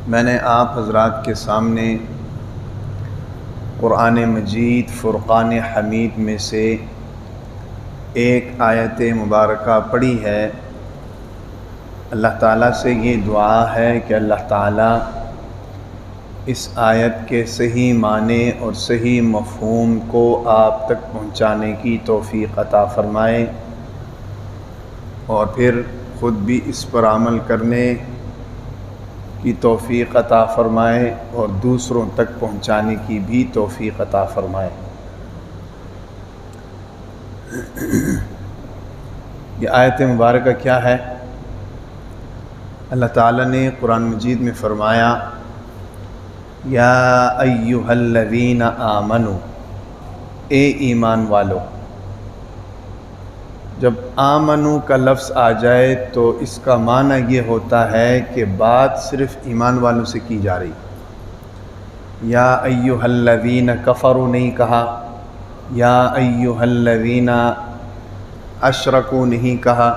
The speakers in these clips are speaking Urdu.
میں نے آپ حضرات کے سامنے قرآن مجید فرقان حمید میں سے ایک آیت مبارکہ پڑھی ہے۔ اللہ تعالیٰ سے یہ دعا ہے کہ اللہ تعالیٰ اس آیت کے صحیح معنی اور صحیح مفہوم کو آپ تک پہنچانے کی توفیق عطا فرمائے، اور پھر خود بھی اس پر عمل کرنے کی توفیق عطا فرمائے اور دوسروں تک پہنچانے کی بھی توفیق عطا فرمائے۔ یہ آیت مبارکہ کیا ہے؟ اللہ تعالیٰ نے قرآن مجید میں فرمایا، یا ایھا الذین آمنوا، اے ایمان والو۔ جب آمنو کا لفظ آ جائے تو اس کا معنی یہ ہوتا ہے کہ بات صرف ایمان والوں سے کی جا رہی۔ یا ایھا الذین کفروا نہیں کہا، یا ایھا الذین اشرکوا نہیں کہا،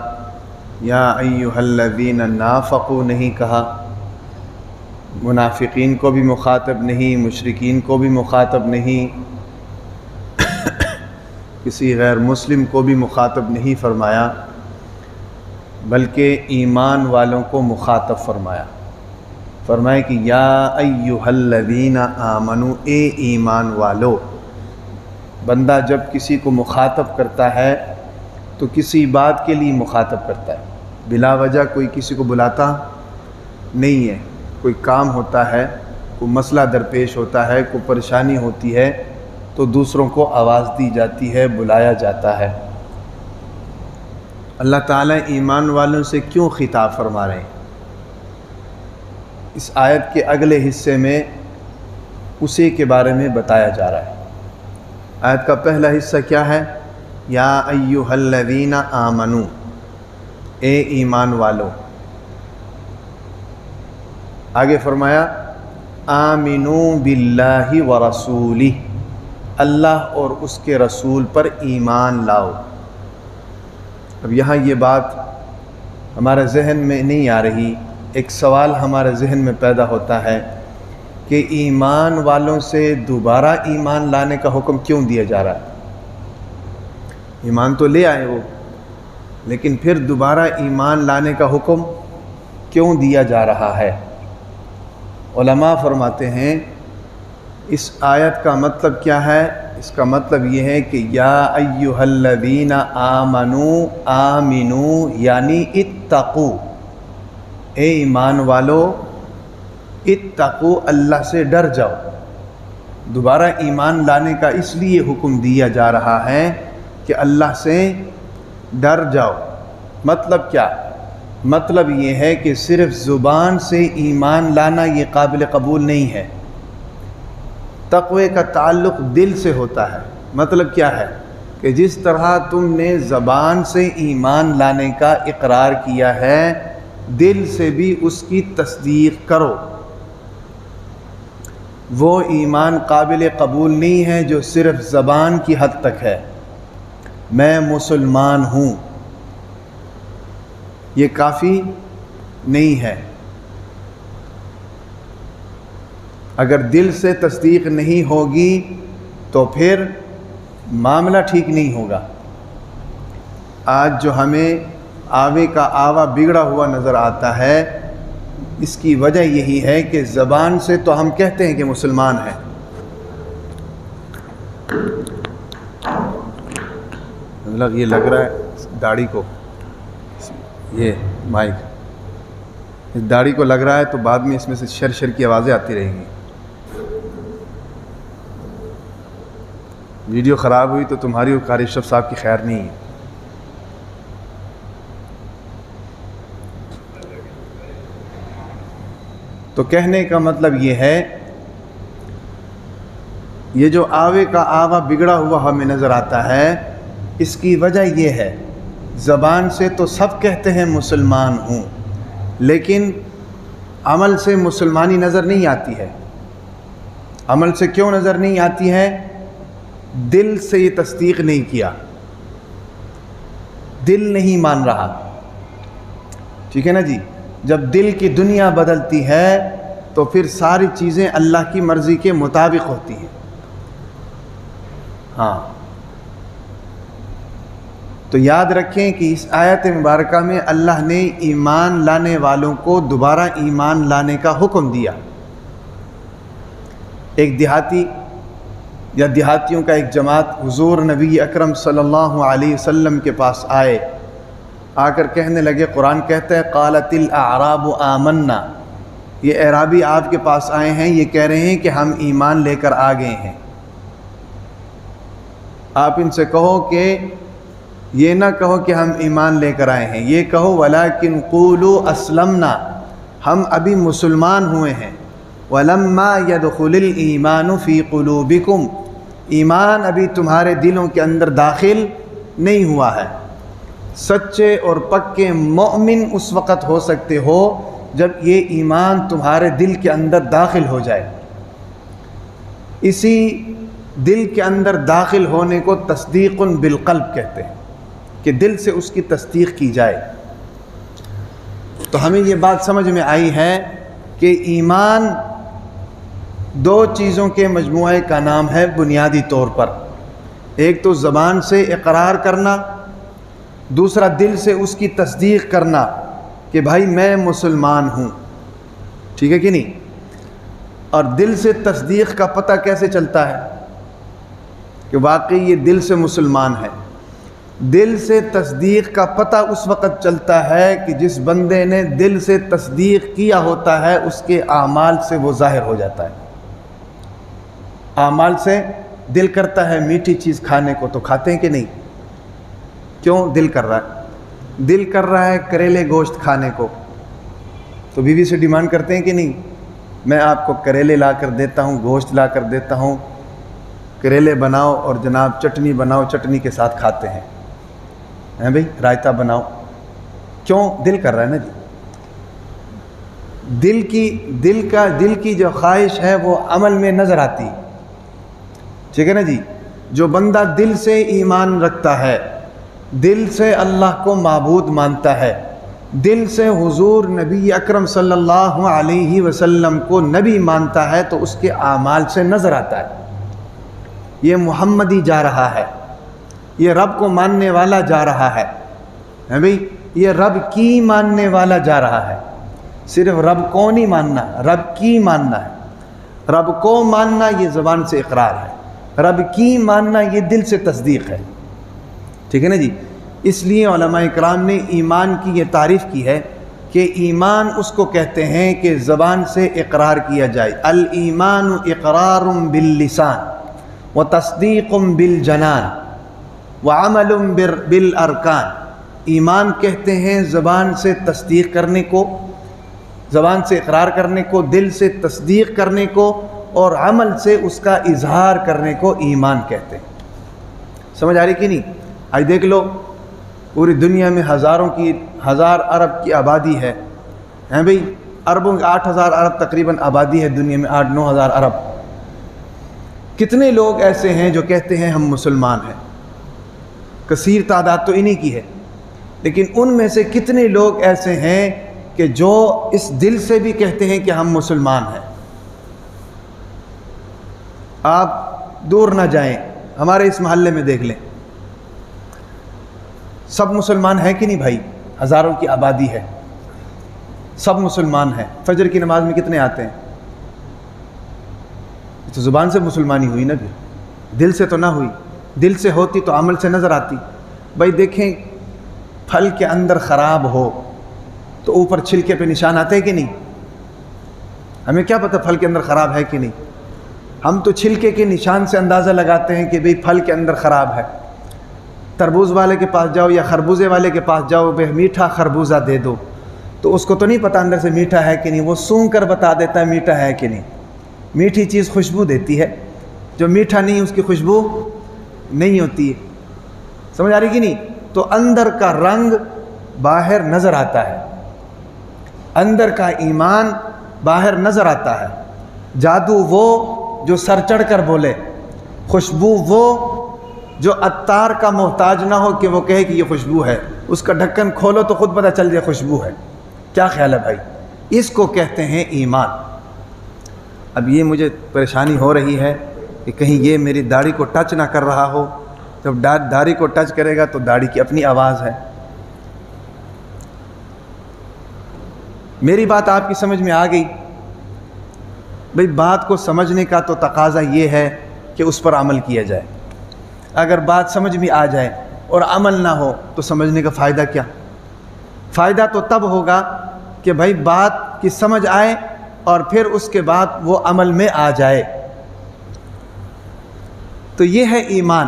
یا ایھا الذین نافقوا نہیں کہا۔ منافقین کو بھی مخاطب نہیں، مشرکین کو بھی مخاطب نہیں، کسی غیر مسلم کو بھی مخاطب نہیں فرمایا، بلکہ ایمان والوں کو مخاطب فرمایا۔ فرمایا کہ یا ایھا الذین آمنوا، اے ایمان والو۔ بندہ جب کسی کو مخاطب کرتا ہے تو کسی بات کے لیے مخاطب کرتا ہے، بلا وجہ کوئی کسی کو بلاتا نہیں ہے۔ کوئی کام ہوتا ہے، کوئی مسئلہ درپیش ہوتا ہے، کوئی پریشانی ہوتی ہے تو دوسروں کو آواز دی جاتی ہے، بلایا جاتا ہے۔ اللہ تعالیٰ ایمان والوں سے کیوں خطاب فرما رہے ہیں؟ اس آیت کے اگلے حصے میں اسی کے بارے میں بتایا جا رہا ہے۔ آیت کا پہلا حصہ کیا ہے؟ یا ایھا الذین آمنوا، اے ایمان والو۔ آگے فرمایا آمنوا باللہ ورسولہ، اللہ اور اس کے رسول پر ایمان لاؤ۔ اب یہاں یہ بات ہمارے ذہن میں نہیں آ رہی، ایک سوال ہمارے ذہن میں پیدا ہوتا ہے کہ ایمان والوں سے دوبارہ ایمان لانے کا حکم کیوں دیا جا رہا ہے؟ ایمان تو لے آئے وہ، لیکن پھر دوبارہ ایمان لانے کا حکم کیوں دیا جا رہا ہے؟ علماء فرماتے ہیں اس آیت کا مطلب کیا ہے؟ اس کا مطلب یہ ہے کہ یا ایھا الذین آمنوا، آمنوا یعنی اتقوا، اے ایمان والو اتقوا، اللہ سے ڈر جاؤ۔ دوبارہ ایمان لانے کا اس لیے حکم دیا جا رہا ہے کہ اللہ سے ڈر جاؤ۔ مطلب کیا؟ مطلب یہ ہے کہ صرف زبان سے ایمان لانا یہ قابل قبول نہیں ہے۔ تقوی کا تعلق دل سے ہوتا ہے۔ مطلب کیا ہے؟ کہ جس طرح تم نے زبان سے ایمان لانے کا اقرار کیا ہے، دل سے بھی اس کی تصدیق کرو۔ وہ ایمان قابل قبول نہیں ہے جو صرف زبان کی حد تک ہے، میں مسلمان ہوں، یہ کافی نہیں ہے۔ اگر دل سے تصدیق نہیں ہوگی تو پھر معاملہ ٹھیک نہیں ہوگا۔ آج جو ہمیں آوے کا آوا بگڑا ہوا نظر آتا ہے، اس کی وجہ یہی ہے کہ زبان سے تو ہم کہتے ہیں کہ مسلمان ہیں، مطلب یہ لگ رہا ہے داڑھی کو، یہ مائک اس داڑھی کو لگ رہا ہے تو بعد میں اس میں سے شر شر کی آوازیں آتی رہیں گی۔ ویڈیو خراب ہوئی تو تمہاری اور قاری اشرف صاحب کی خیر نہیں ہے۔ تو کہنے کا مطلب یہ ہے، یہ جو آوے کا آوا بگڑا ہوا ہمیں نظر آتا ہے، اس کی وجہ یہ ہے زبان سے تو سب کہتے ہیں مسلمان ہوں، لیکن عمل سے مسلمانی نظر نہیں آتی ہے۔ عمل سے کیوں نظر نہیں آتی ہے؟ دل سے یہ تصدیق نہیں کیا، دل نہیں مان رہا۔ ٹھیک ہے نا جی؟ جب دل کی دنیا بدلتی ہے تو پھر ساری چیزیں اللہ کی مرضی کے مطابق ہوتی ہیں۔ ہاں، تو یاد رکھیں کہ اس آیت مبارکہ میں اللہ نے ایمان لانے والوں کو دوبارہ ایمان لانے کا حکم دیا۔ ایک دیہاتی یا دیہاتیوں کا ایک جماعت حضور نبی اکرم صلی اللہ علیہ وسلم کے پاس آئے، آ کر کہنے لگے، قرآن کہتا ہے قالت الاعراب آمنا، یہ اعرابی آپ کے پاس آئے ہیں، یہ کہہ رہے ہیں کہ ہم ایمان لے کر آ گئے ہیں۔ آپ ان سے کہو کہ یہ نہ کہو کہ ہم ایمان لے کر آئے ہیں، یہ کہو ولیکن قولوا اسلمنا، ہم ابھی مسلمان ہوئے ہیں، ولما يدخل الایمان فی قلوبکم، ایمان ابھی تمہارے دلوں کے اندر داخل نہیں ہوا ہے۔ سچے اور پکے مومن اس وقت ہو سکتے ہو جب یہ ایمان تمہارے دل کے اندر داخل ہو جائے۔ اسی دل کے اندر داخل ہونے کو تصدیق بالقلب کہتے ہیں، کہ دل سے اس کی تصدیق کی جائے۔ تو ہمیں یہ بات سمجھ میں آئی ہے کہ ایمان دو چیزوں کے مجموعے کا نام ہے بنیادی طور پر، ایک تو زبان سے اقرار کرنا، دوسرا دل سے اس کی تصدیق کرنا کہ بھائی میں مسلمان ہوں، ٹھیک ہے کہ نہیں؟ اور دل سے تصدیق کا پتہ کیسے چلتا ہے کہ واقعی یہ دل سے مسلمان ہے؟ دل سے تصدیق کا پتہ اس وقت چلتا ہے کہ جس بندے نے دل سے تصدیق کیا ہوتا ہے اس کے اعمال سے وہ ظاہر ہو جاتا ہے۔ اعمال سے دل کرتا ہے میٹھی چیز کھانے کو تو کھاتے ہیں کہ نہیں؟ کیوں دل کر رہا ہے؟ دل کر رہا ہے کریلے گوشت کھانے کو، تو بیوی سے ڈیمانڈ کرتے ہیں کہ نہیں، میں آپ کو کریلے لا کر دیتا ہوں، گوشت لا کر دیتا ہوں، کریلے بناؤ اور جناب چٹنی بناؤ، چٹنی کے ساتھ کھاتے ہیں بھئی، رائتہ بناؤ۔ کیوں؟ دل کر رہا ہے نا جی۔ دل کی جو خواہش ہے وہ عمل میں نظر آتی، ٹھیک ہے نا جی۔ جو بندہ دل سے ایمان رکھتا ہے، دل سے اللہ کو معبود مانتا ہے، دل سے حضور نبی اکرم صلی اللہ علیہ وسلم کو نبی مانتا ہے، تو اس کے اعمال سے نظر آتا ہے یہ محمدی جا رہا ہے، یہ رب کو ماننے والا جا رہا ہے بھئی، یہ رب کی ماننے والا جا رہا ہے۔ صرف رب کو نہیں ماننا، رب کی ماننا ہے۔ رب کو ماننا یہ زبان سے اقرار ہے، رب کی ماننا یہ دل سے تصدیق ہے، ٹھیک ہے نا جی۔ اس لیے علماء اکرام نے ایمان کی یہ تعریف کی ہے کہ ایمان اس کو کہتے ہیں کہ زبان سے اقرار کیا جائے۔ الایمان اقرار باللسان وتصدیق بالجنان وعمل بالارکان، ایمان کہتے ہیں زبان سے تصدیق کرنے کو، زبان سے اقرار کرنے کو، دل سے تصدیق کرنے کو، اور عمل سے اس کا اظہار کرنے کو ایمان کہتے ہیں۔ سمجھ آ رہی کہ نہیں؟ آج دیکھ لو پوری دنیا میں ہزار ارب کی آبادی ہے بھئی، اربوں 8,000 ارب تقریباً آبادی ہے دنیا میں، 8-9 ہزار ارب۔ کتنے لوگ ایسے ہیں جو کہتے ہیں ہم مسلمان ہیں؟ کثیر تعداد تو انہی کی ہے، لیکن ان میں سے کتنے لوگ ایسے ہیں کہ جو اس دل سے بھی کہتے ہیں کہ ہم مسلمان ہیں؟ آپ دور نہ جائیں، ہمارے اس محلے میں دیکھ لیں، سب مسلمان ہیں کہ نہیں بھائی؟ ہزاروں کی آبادی ہے، سب مسلمان ہیں۔ فجر کی نماز میں کتنے آتے ہیں؟ تو زبان سے مسلمانی ہوئی نا، دل سے تو نہ ہوئی۔ دل سے ہوتی تو عمل سے نظر آتی۔ بھائی دیکھیں، پھل کے اندر خراب ہو تو اوپر چھلکے پہ نشان آتے ہیں کہ نہیں؟ ہمیں کیا پتہ پھل کے اندر خراب ہے کہ نہیں؟ ہم تو چھلکے کے نشان سے اندازہ لگاتے ہیں کہ بھئی پھل کے اندر خراب ہے۔ تربوز والے کے پاس جاؤ یا خربوزے والے کے پاس جاؤ، بھئی میٹھا خربوزہ دے دو، تو اس کو تو نہیں پتہ اندر سے میٹھا ہے کہ نہیں، وہ سونگھ کر بتا دیتا ہے میٹھا ہے کہ نہیں۔ میٹھی چیز خوشبو دیتی ہے، جو میٹھا نہیں اس کی خوشبو نہیں ہوتی ہے۔ سمجھ آ رہی کہ نہیں؟ تو اندر کا رنگ باہر نظر آتا ہے، اندر کا ایمان باہر نظر آتا ہے۔ جادو وہ جو سر چڑھ کر بولے، خوشبو وہ جو عطار کا محتاج نہ ہو کہ وہ کہے کہ یہ خوشبو ہے، اس کا ڈھکن کھولو تو خود پتہ چل جائے خوشبو ہے۔ کیا خیال ہے بھائی؟ اس کو کہتے ہیں ایمان۔ اب یہ مجھے پریشانی ہو رہی ہے کہ کہیں یہ میری داڑھی کو ٹچ نہ کر رہا ہو. جب داڑھی کو ٹچ کرے گا تو داڑھی کی اپنی آواز ہے. میری بات آپ کی سمجھ میں آ گئی؟ بھئی بات کو سمجھنے کا تو تقاضا یہ ہے کہ اس پر عمل کیا جائے. اگر بات سمجھ میں آ جائے اور عمل نہ ہو تو سمجھنے کا فائدہ کیا؟ فائدہ تو تب ہوگا کہ بھائی بات کی سمجھ آئے اور پھر اس کے بعد وہ عمل میں آ جائے. تو یہ ہے ایمان.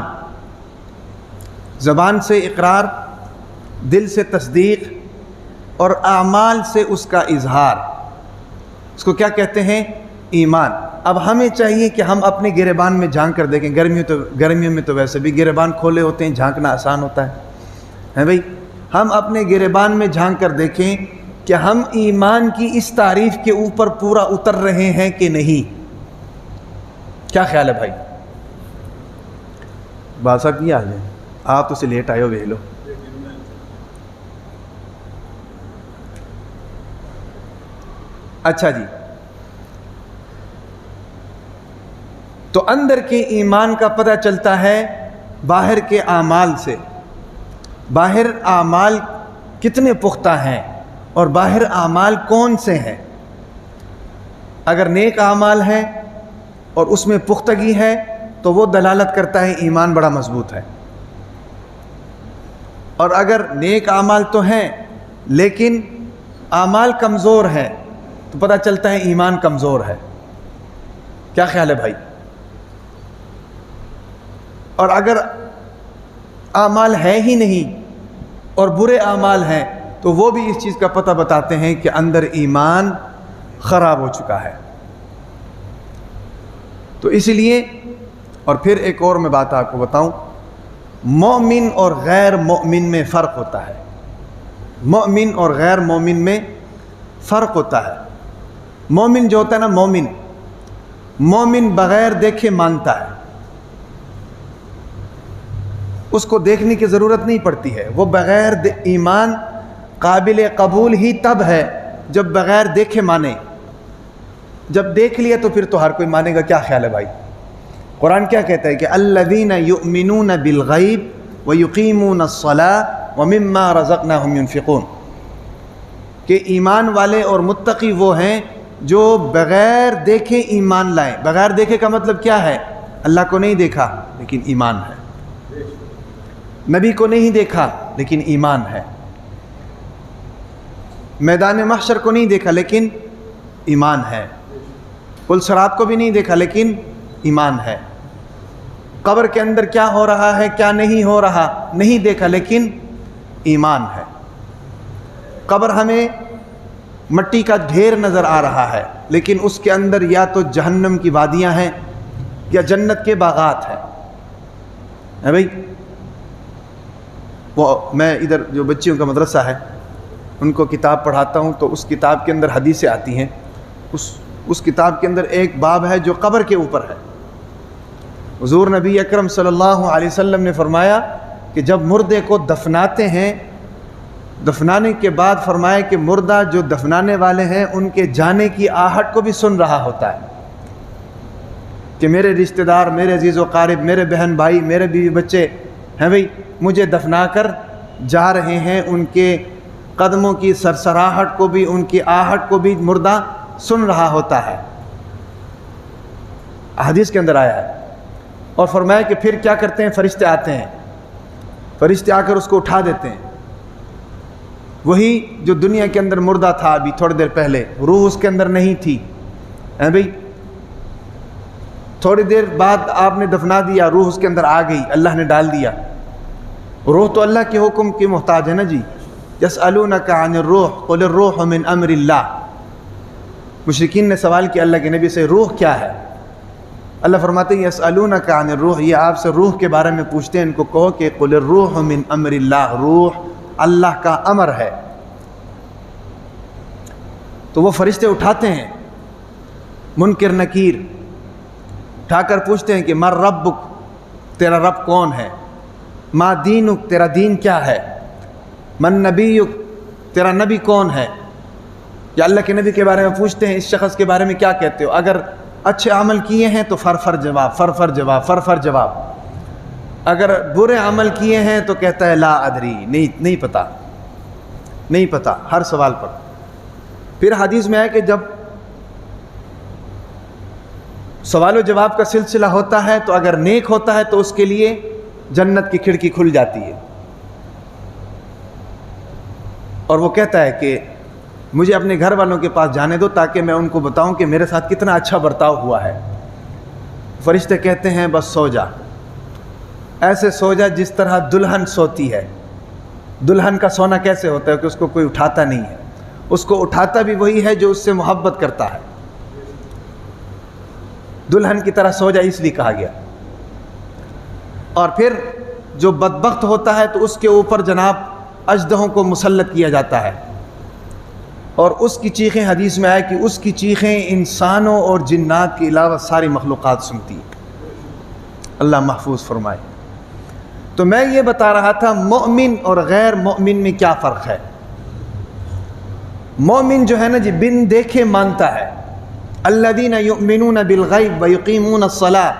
زبان سے اقرار، دل سے تصدیق اور اعمال سے اس کا اظہار، اس کو کیا کہتے ہیں؟ ایمان. اب ہمیں چاہیے کہ ہم اپنے گریبان میں جھانک کر دیکھیں. گرمیوں میں تو ویسے بھی گریبان کھولے ہوتے ہیں، جھانکنا آسان ہوتا ہے بھائی. ہم اپنے گریبان میں جھانک کر دیکھیں کہ ہم ایمان کی اس تعریف کے اوپر پورا اتر رہے ہیں کہ نہیں. کیا خیال ہے بھائی؟ بات صاحب کی حال ہے؟ آپ تو سے لیٹ آئے ہو، ویکھ لو. اچھا جی، تو اندر کے ایمان کا پتہ چلتا ہے باہر کے اعمال سے. باہر اعمال کتنے پختہ ہیں اور باہر اعمال کون سے ہیں. اگر نیک اعمال ہیں اور اس میں پختگی ہے تو وہ دلالت کرتا ہے ایمان بڑا مضبوط ہے. اور اگر نیک اعمال تو ہیں لیکن اعمال کمزور ہیں تو پتہ چلتا ہے ایمان کمزور ہے. کیا خیال ہے بھائی؟ اور اگر اعمال ہے ہی نہیں اور برے اعمال ہیں تو وہ بھی اس چیز کا پتہ بتاتے ہیں کہ اندر ایمان خراب ہو چکا ہے. تو اس لیے، اور پھر ایک اور میں بات آپ کو بتاؤں، مومن اور غیر مومن میں فرق ہوتا ہے. مومن اور غیر مومن میں فرق ہوتا ہے. مومن جو ہوتا ہے نا، مومن بغیر دیکھے مانتا ہے. اس کو دیکھنے کی ضرورت نہیں پڑتی ہے. وہ بغیر ایمان قابل قبول ہی تب ہے جب بغیر دیکھے مانے. جب دیکھ لیا تو پھر تو ہر کوئی مانے گا. کیا خیال ہے بھائی؟ قرآن کیا کہتا ہے کہ الذین یؤمنون بالغیب ویقیمون الصلاۃ ومما رزقناہم ینفقون، کہ ایمان والے اور متقی وہ ہیں جو بغیر دیکھے ایمان لائیں. بغیر دیکھے کا مطلب کیا ہے؟ اللہ کو نہیں دیکھا لیکن ایمان ہے. نبی کو نہیں دیکھا لیکن ایمان ہے. میدان محشر کو نہیں دیکھا لیکن ایمان ہے. پل صراط کو بھی نہیں دیکھا لیکن ایمان ہے. قبر کے اندر کیا ہو رہا ہے، کیا نہیں ہو رہا نہیں دیکھا لیکن ایمان ہے. قبر ہمیں مٹی کا ڈھیر نظر آ رہا ہے لیکن اس کے اندر یا تو جہنم کی وادیاں ہیں یا جنت کے باغات ہیں بھائی. وہ میں ادھر جو بچیوں کا مدرسہ ہے ان کو کتاب پڑھاتا ہوں تو اس کتاب کے اندر حدیثیں آتی ہیں. اس کتاب کے اندر ایک باب ہے جو قبر کے اوپر ہے. حضور نبی اکرم صلی اللہ علیہ وسلم نے فرمایا کہ جب مردے کو دفناتے ہیں، دفنانے کے بعد فرمایا کہ مردہ جو دفنانے والے ہیں ان کے جانے کی آہٹ کو بھی سن رہا ہوتا ہے کہ میرے رشتہ دار، میرے عزیز و قارب، میرے بہن بھائی، میرے بیوی بچے ہیں بھئی مجھے دفنا کر جا رہے ہیں. ان کے قدموں کی سرسراہٹ کو بھی، ان کی آہٹ کو بھی مردہ سن رہا ہوتا ہے. حدیث کے اندر آیا ہے. اور فرمایا کہ پھر کیا کرتے ہیں؟ فرشتے آتے ہیں، فرشتے آ کر اس کو اٹھا دیتے ہیں. وہی جو دنیا کے اندر مردہ تھا ابھی تھوڑی دیر پہلے، روح اس کے اندر نہیں تھی بھئی. تھوڑی دیر بعد آپ نے دفنا دیا، روح اس کے اندر آ گئی، اللہ نے ڈال دیا. روح تو اللہ کے حکم کی محتاج ہے نا جی. یسألونک عن الروح قل الروح من امر اللہ. مشرکین نے سوال کیا اللہ کے نبی سے، روح کیا ہے؟ اللہ فرماتے ہیں یسألونک عن الروح، یہ آپ سے روح کے بارے میں پوچھتے ہیں، ان کو کہو کہ قل الروح من امر اللہ، روح اللہ کا امر ہے. تو وہ فرشتے اٹھاتے ہیں، منکر نکیر اٹھا کر پوچھتے ہیں کہ من ربک، تیرا رب کون ہے؟ ما دینک، تیرا دین کیا ہے؟ من نبیک، تیرا نبی کون ہے؟ یا اللہ کے نبی کے بارے میں پوچھتے ہیں اس شخص کے بارے میں کیا کہتے ہو؟ اگر اچھے عمل کیے ہیں تو فر جواب، فر جواب، اگر برے عمل کیے ہیں تو کہتا ہے لا ادری، نہیں پتہ ہر سوال پر۔ پھر حدیث میں ہے کہ جب سوال و جواب کا سلسلہ ہوتا ہے تو اگر نیک ہوتا ہے تو اس کے لیے جنت کی کھڑکی کھل جاتی ہے، اور وہ کہتا ہے کہ مجھے اپنے گھر والوں کے پاس جانے دو تاکہ میں ان کو بتاؤں کہ میرے ساتھ کتنا اچھا برتاؤ ہوا ہے۔ فرشتے کہتے ہیں بس سو جا، ایسے سو جا جس طرح دلہن سوتی ہے۔ دلہن کا سونا کیسے ہوتا ہے کہ اس کو کوئی اٹھاتا نہیں ہے، اس کو اٹھاتا بھی وہی ہے جو اس سے محبت کرتا ہے۔ دلہن کی طرح سو جا اس لیے کہا گیا۔ اور پھر جو بدبخت ہوتا ہے تو اس کے اوپر جناب اژدہوں کو مسلط کیا جاتا ہے، اور اس کی چیخیں حدیث میں آئے کہ اس کی چیخیں انسانوں اور جنات کے علاوہ ساری مخلوقات سنتی ہیں۔ اللہ محفوظ فرمائے۔ تو میں یہ بتا رہا تھا مومن اور غیر مومن میں کیا فرق ہے۔ مومن جو ہے نا جی بن دیکھے مانتا ہے، الذین یؤمنون بالغیب ویقیمون الصلاۃ،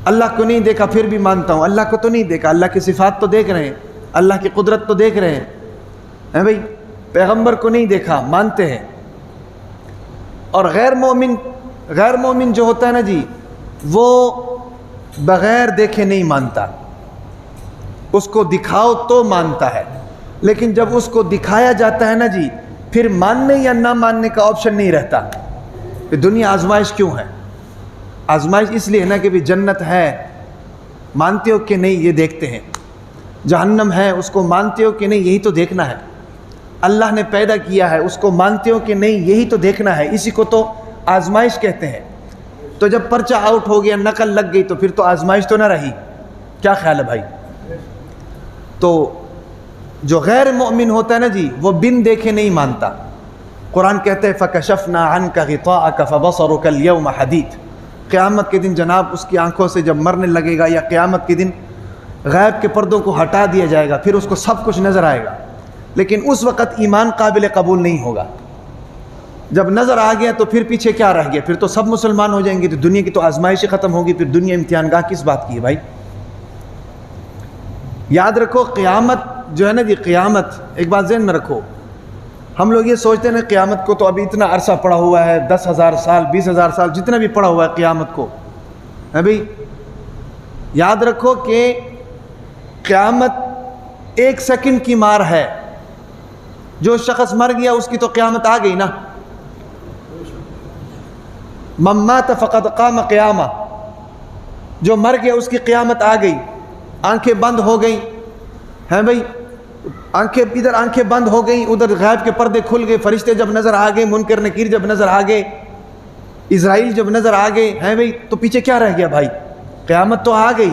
اللہ کو نہیں دیکھا پھر بھی مانتا ہوں، اللہ کو تو نہیں دیکھا، اللہ کی صفات تو دیکھ رہے ہیں، اللہ کی قدرت تو دیکھ رہے ہیں بھائی، پیغمبر کو نہیں دیکھا مانتے ہیں۔ اور غیر مومن جو ہوتا ہے نا جی وہ بغیر دیکھے نہیں مانتا، اس کو دکھاؤ تو مانتا ہے، لیکن جب اس کو دکھایا جاتا ہے نا جی پھر ماننے یا نہ ماننے کا آپشن نہیں رہتا۔ کہ دنیا آزمائش کیوں ہے؟ آزمائش اس لیے نا کہ بھی جنت ہے، مانتے ہو کہ نہیں یہ دیکھتے ہیں، جہنم ہے اس کو مانتے ہو کہ نہیں یہی تو دیکھنا ہے، اللہ نے پیدا کیا ہے اس کو مانتے ہو کہ نہیں یہی تو دیکھنا ہے، اسی کو تو آزمائش کہتے ہیں۔ تو جب پرچہ آؤٹ ہو گیا، نقل لگ گئی، تو پھر تو آزمائش تو نہ رہی۔ کیا خیال ہے بھائی؟ تو جو غیر مومن ہوتا ہے نا جی وہ بن دیکھے نہیں مانتا۔ قرآن کہتے ہیں فَكَشَفْنَا عَنْكَ غِطَاءَكَ فَبَصَرُكَ الْيَوْمَ حَدِيدٌ۔ قیامت کے دن جناب اس کی آنکھوں سے جب مرنے لگے گا، یا قیامت کے دن غیب کے پردوں کو ہٹا دیا جائے گا، پھر اس کو سب کچھ نظر آئے گا، لیکن اس وقت ایمان قابل قبول نہیں ہوگا۔ جب نظر آ گیا تو پھر پیچھے کیا رہ گیا؟ پھر تو سب مسلمان ہو جائیں گے، تو دنیا کی تو آزمائش ختم ہوگی، پھر دنیا امتحان گاہ کس بات کی ہے بھائی؟ یاد رکھو قیامت جو ہے نا جی، قیامت ایک بات ذہن میں رکھو، ہم لوگ یہ سوچتے ہیں نا قیامت کو تو ابھی اتنا عرصہ پڑا ہوا ہے، 10,000 سال 20,000 سال جتنا بھی پڑا ہوا ہے قیامت کو ہے بھائی۔ یاد رکھو کہ قیامت 1 سیکنڈ کی مار ہے، جو شخص مر گیا اس کی تو قیامت آ گئی نا۔ من مات فقد قام قیامہ، جو مر گیا اس کی قیامت آ گئی، آنکھیں بند ہو گئی ہیں بھائی، ادھر آنکھیں بند ہو گئیں، ادھر غیب کے پردے کھل گئے، فرشتے جب نظر آ گئے، منکر نکیر جب نظر آ گئے، اسرائیل جب نظر آ گئے ہیں بھائی، تو پیچھے کیا رہ گیا بھائی؟ قیامت تو آ گئی۔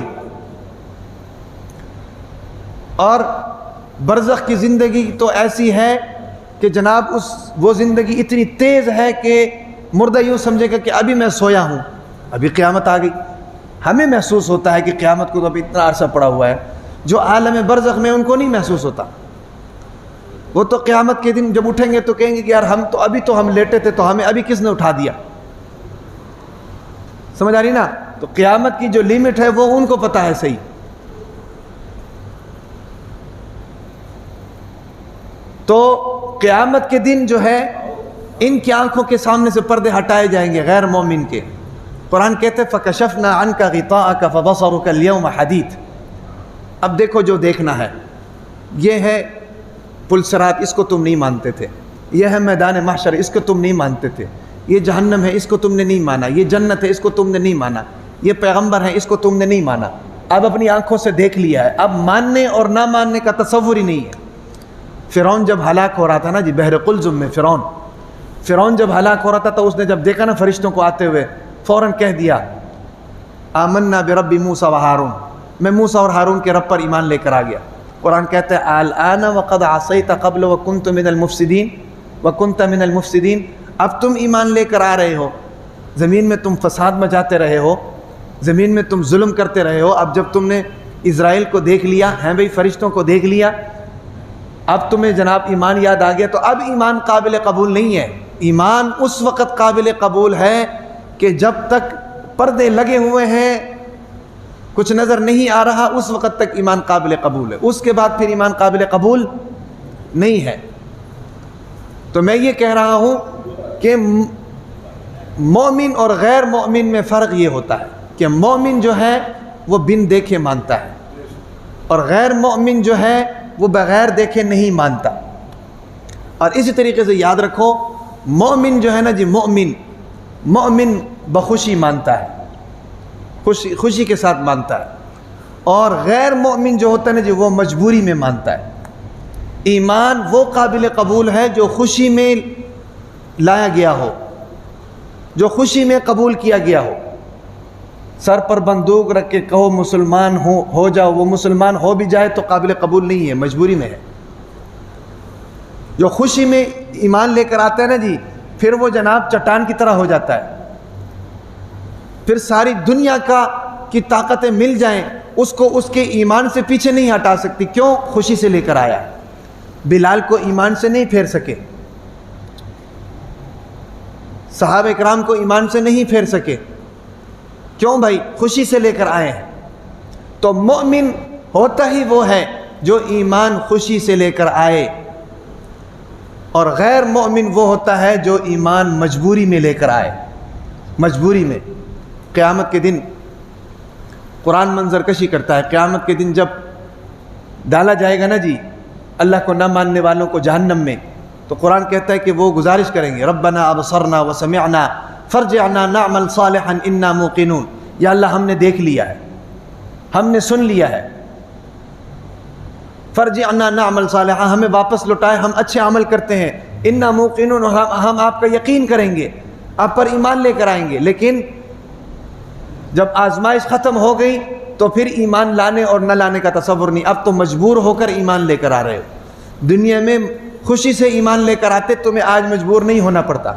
اور برزخ کی زندگی تو ایسی ہے کہ جناب وہ زندگی اتنی تیز ہے کہ مردہ یوں سمجھے گا کہ ابھی میں سویا ہوں، ابھی قیامت آ گئی۔ ہمیں محسوس ہوتا ہے کہ قیامت کو تو ابھی اتنا عرصہ پڑا ہوا ہے، جو عالم برزخ میں ان کو نہیں محسوس ہوتا۔ وہ تو قیامت کے دن جب اٹھیں گے تو کہیں گے کہ یار ابھی تو ہم لیٹے تھے، تو ہمیں ابھی کس نے اٹھا دیا؟ سمجھ آ رہی نا؟ تو قیامت کی جو لیمٹ ہے وہ ان کو پتہ ہے صحیح۔ تو قیامت کے دن جو ہے ان کی آنکھوں کے سامنے سے پردے ہٹائے جائیں گے غیر مومن کے۔ قرآن کہتے ہیں فَكَشَفْنَا عَنْكَ غِطَاءَكَ فَبَصَرُكَ الْيَوْمَ حَدِيدٌ۔ اب دیکھو جو دیکھنا ہے، یہ ہے پل صراط، اس کو تم نہیں مانتے تھے، یہ ہے میدان محشر، اس کو تم نہیں مانتے تھے، یہ جہنم ہے، اس کو تم نے نہیں مانا، یہ جنت ہے، اس کو تم نے نہیں مانا، یہ پیغمبر ہے، اس کو تم نے نہیں مانا۔ اب اپنی آنکھوں سے دیکھ لیا ہے، اب ماننے اور نہ ماننے کا تصور ہی نہیں ہے۔ فرعون جب ہلاک ہو رہا تھا نا جی بحر قلزم میں، فرعون جب ہلاک ہو رہا تھا تو اس نے جب دیکھا نا فرشتوں کو آتے ہوئے، فوراً کہہ دیا آمنا برب موسیٰ و ہارون، میں موسیٰ اور ہارون کے رب پر ایمان لے کر آ گیا۔ قرآن کہتا ہے الآن وقد عصیت قبل وکنت من المفسدین، اب تم ایمان لے کر آ رہے ہو، زمین میں تم فساد مچاتے رہے ہو، زمین میں تم ظلم کرتے رہے ہو، اب جب تم نے اسرائیل کو دیکھ لیا ہیں بھائی، فرشتوں کو دیکھ لیا، اب تمہیں جناب ایمان یاد آ گیا، تو اب ایمان قابل قبول نہیں ہے۔ ایمان اس وقت قابل قبول ہے کہ جب تک پردے لگے ہوئے ہیں کچھ نظر نہیں آ رہا اس وقت تک ایمان قابل قبول ہے، اس کے بعد پھر ایمان قابل قبول نہیں ہے۔ تو میں یہ کہہ رہا ہوں کہ مومن اور غیر مومن میں فرق یہ ہوتا ہے کہ مومن جو ہے وہ بن دیکھے مانتا ہے اور غیر مومن جو ہے وہ بغیر دیکھے نہیں مانتا۔ اور اسی طریقے سے یاد رکھو، مومن جو ہے نا جی، مومن بخوشی مانتا ہے، خوشی کے ساتھ مانتا ہے، اور غیر مومن جو ہوتا ہے نا جی وہ مجبوری میں مانتا ہے۔ ایمان وہ قابل قبول ہے جو خوشی میں لایا گیا ہو، جو خوشی میں قبول کیا گیا ہو۔ سر پر بندوق رکھ کے کہو مسلمان ہو جاؤ، وہ مسلمان ہو بھی جائے تو قابل قبول نہیں ہے، مجبوری میں ہے۔ جو خوشی میں ایمان لے کر آتا ہے نا جی، پھر وہ جناب چٹان کی طرح ہو جاتا ہے، پھر ساری دنیا کی طاقتیں مل جائیں اس کو اس کے ایمان سے پیچھے نہیں ہٹا سکتی۔ کیوں؟ خوشی سے لے کر آیا۔ بلال کو ایمان سے نہیں پھیر سکے، صحابہ کرام کو ایمان سے نہیں پھیر سکے، کیوں بھائی؟ خوشی سے لے کر آئے ہیں۔ تو مومن ہوتا ہی وہ ہے جو ایمان خوشی سے لے کر آئے، اور غیر مومن وہ ہوتا ہے جو ایمان مجبوری میں لے کر آئے، مجبوری میں۔ قیامت کے دن قرآن منظر کشی کرتا ہے، قیامت کے دن جب ڈالا جائے گا نا جی اللہ کو نہ ماننے والوں کو جہنم میں، تو قرآن کہتا ہے کہ وہ گزارش کریں گے، ربنا ابصرنا وسمعنا فرجعنا نعمل صالحا انا موقنون، یا اللہ ہم نے دیکھ لیا ہے، ہم نے سن لیا ہے، فرجعنا نعمل صالحا، ہمیں واپس لوٹائے، ہم اچھے عمل کرتے ہیں، انا موقنون، ہم آپ کا یقین کریں گے، آپ پر ایمان لے کر آئیں گے۔ لیکن جب آزمائش ختم ہو گئی تو پھر ایمان لانے اور نہ لانے کا تصور نہیں، اب تو مجبور ہو کر ایمان لے کر آ رہے ہو۔ دنیا میں خوشی سے ایمان لے کر آتے، تمہیں آج مجبور نہیں ہونا پڑتا۔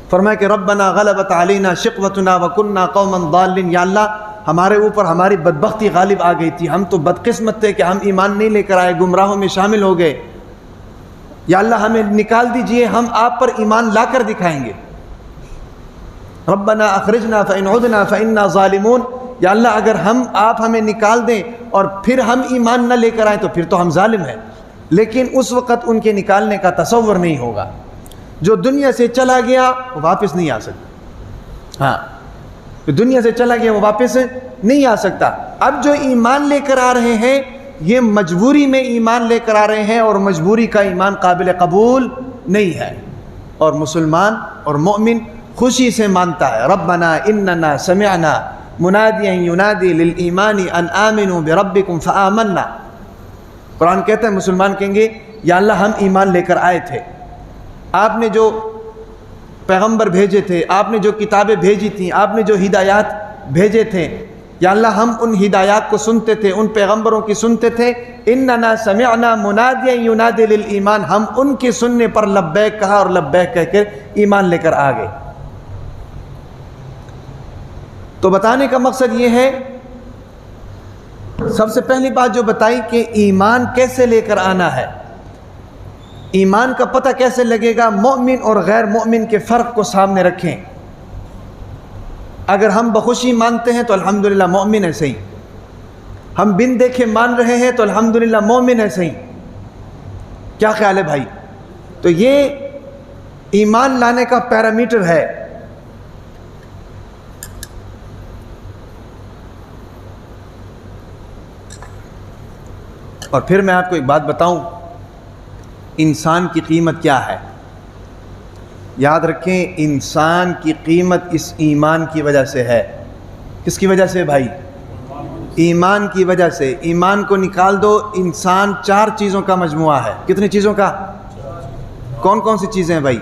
فرمایا کہ ربنا غلبت علینا شقوتنا وکننا قوما ضالین، یا اللہ ہمارے اوپر ہماری بدبختی غالب آ گئی تھی، ہم تو بدقسمت تھے کہ ہم ایمان نہیں لے کر آئے، گمراہوں میں شامل ہو گئے، یا اللہ ہمیں نکال دیجئے، ہم آپ پر ایمان لا کر دکھائیں گے۔ ربنا اخرجنا فإن عدنا فإنا ظالمون، یا اللہ اگر آپ ہمیں نکال دیں اور پھر ہم ایمان نہ لے کر آئیں تو پھر تو ہم ظالم ہیں۔ لیکن اس وقت ان کے نکالنے کا تصور نہیں ہوگا۔ جو دنیا سے چلا گیا وہ واپس نہیں آ سکتا، ہاں جو دنیا سے چلا گیا وہ واپس نہیں آ سکتا۔ اب جو ایمان لے کر آ رہے ہیں یہ مجبوری میں ایمان لے کر آ رہے ہیں، اور مجبوری کا ایمان قابل قبول نہیں ہے۔ اور مسلمان اور مومن خوشی سے مانتا ہے، ربنا اننا سمعنا منادیا ینادی للایمان ان آمنوا بربکم فآمنا۔ قرآن کہتا ہے مسلمان کہیں گے یا اللہ ہم ایمان لے کر آئے تھے، آپ نے جو پیغمبر بھیجے تھے، آپ نے جو کتابیں بھیجی تھیں، آپ نے جو ہدایات بھیجے تھے، یا اللہ ہم ان ہدایات کو سنتے تھے، ان پیغمبروں کی سنتے تھے، اننا سمعنا منادیا ینادی للایمان، ہم ان کے سننے پر لبیک کہا اور لبیک کہہ کر ایمان لے کر آ گئے۔ تو بتانے کا مقصد یہ ہے، سب سے پہلی بات جو بتائی کہ ایمان کیسے لے کر آنا ہے، ایمان کا پتہ کیسے لگے گا، مومن اور غیر مومن کے فرق کو سامنے رکھیں۔ اگر ہم بخوشی مانتے ہیں تو الحمدللہ مومن ہے صحیح، ہم بن دیکھے مان رہے ہیں تو الحمدللہ مومن ہے صحیح۔ کیا خیال ہے بھائی؟ تو یہ ایمان لانے کا پیرامیٹر ہے۔ اور پھر میں آپ کو ایک بات بتاؤں، انسان کی قیمت کیا ہے؟ یاد رکھیں انسان کی قیمت اس ایمان کی وجہ سے ہے۔ کس کی وجہ سے بھائی؟ ایمان کی وجہ سے۔ ایمان کو نکال دو، انسان 4 چیزوں کا مجموعہ ہے۔ کتنی چیزوں کا؟ کون کون سی چیزیں ہیں بھائی؟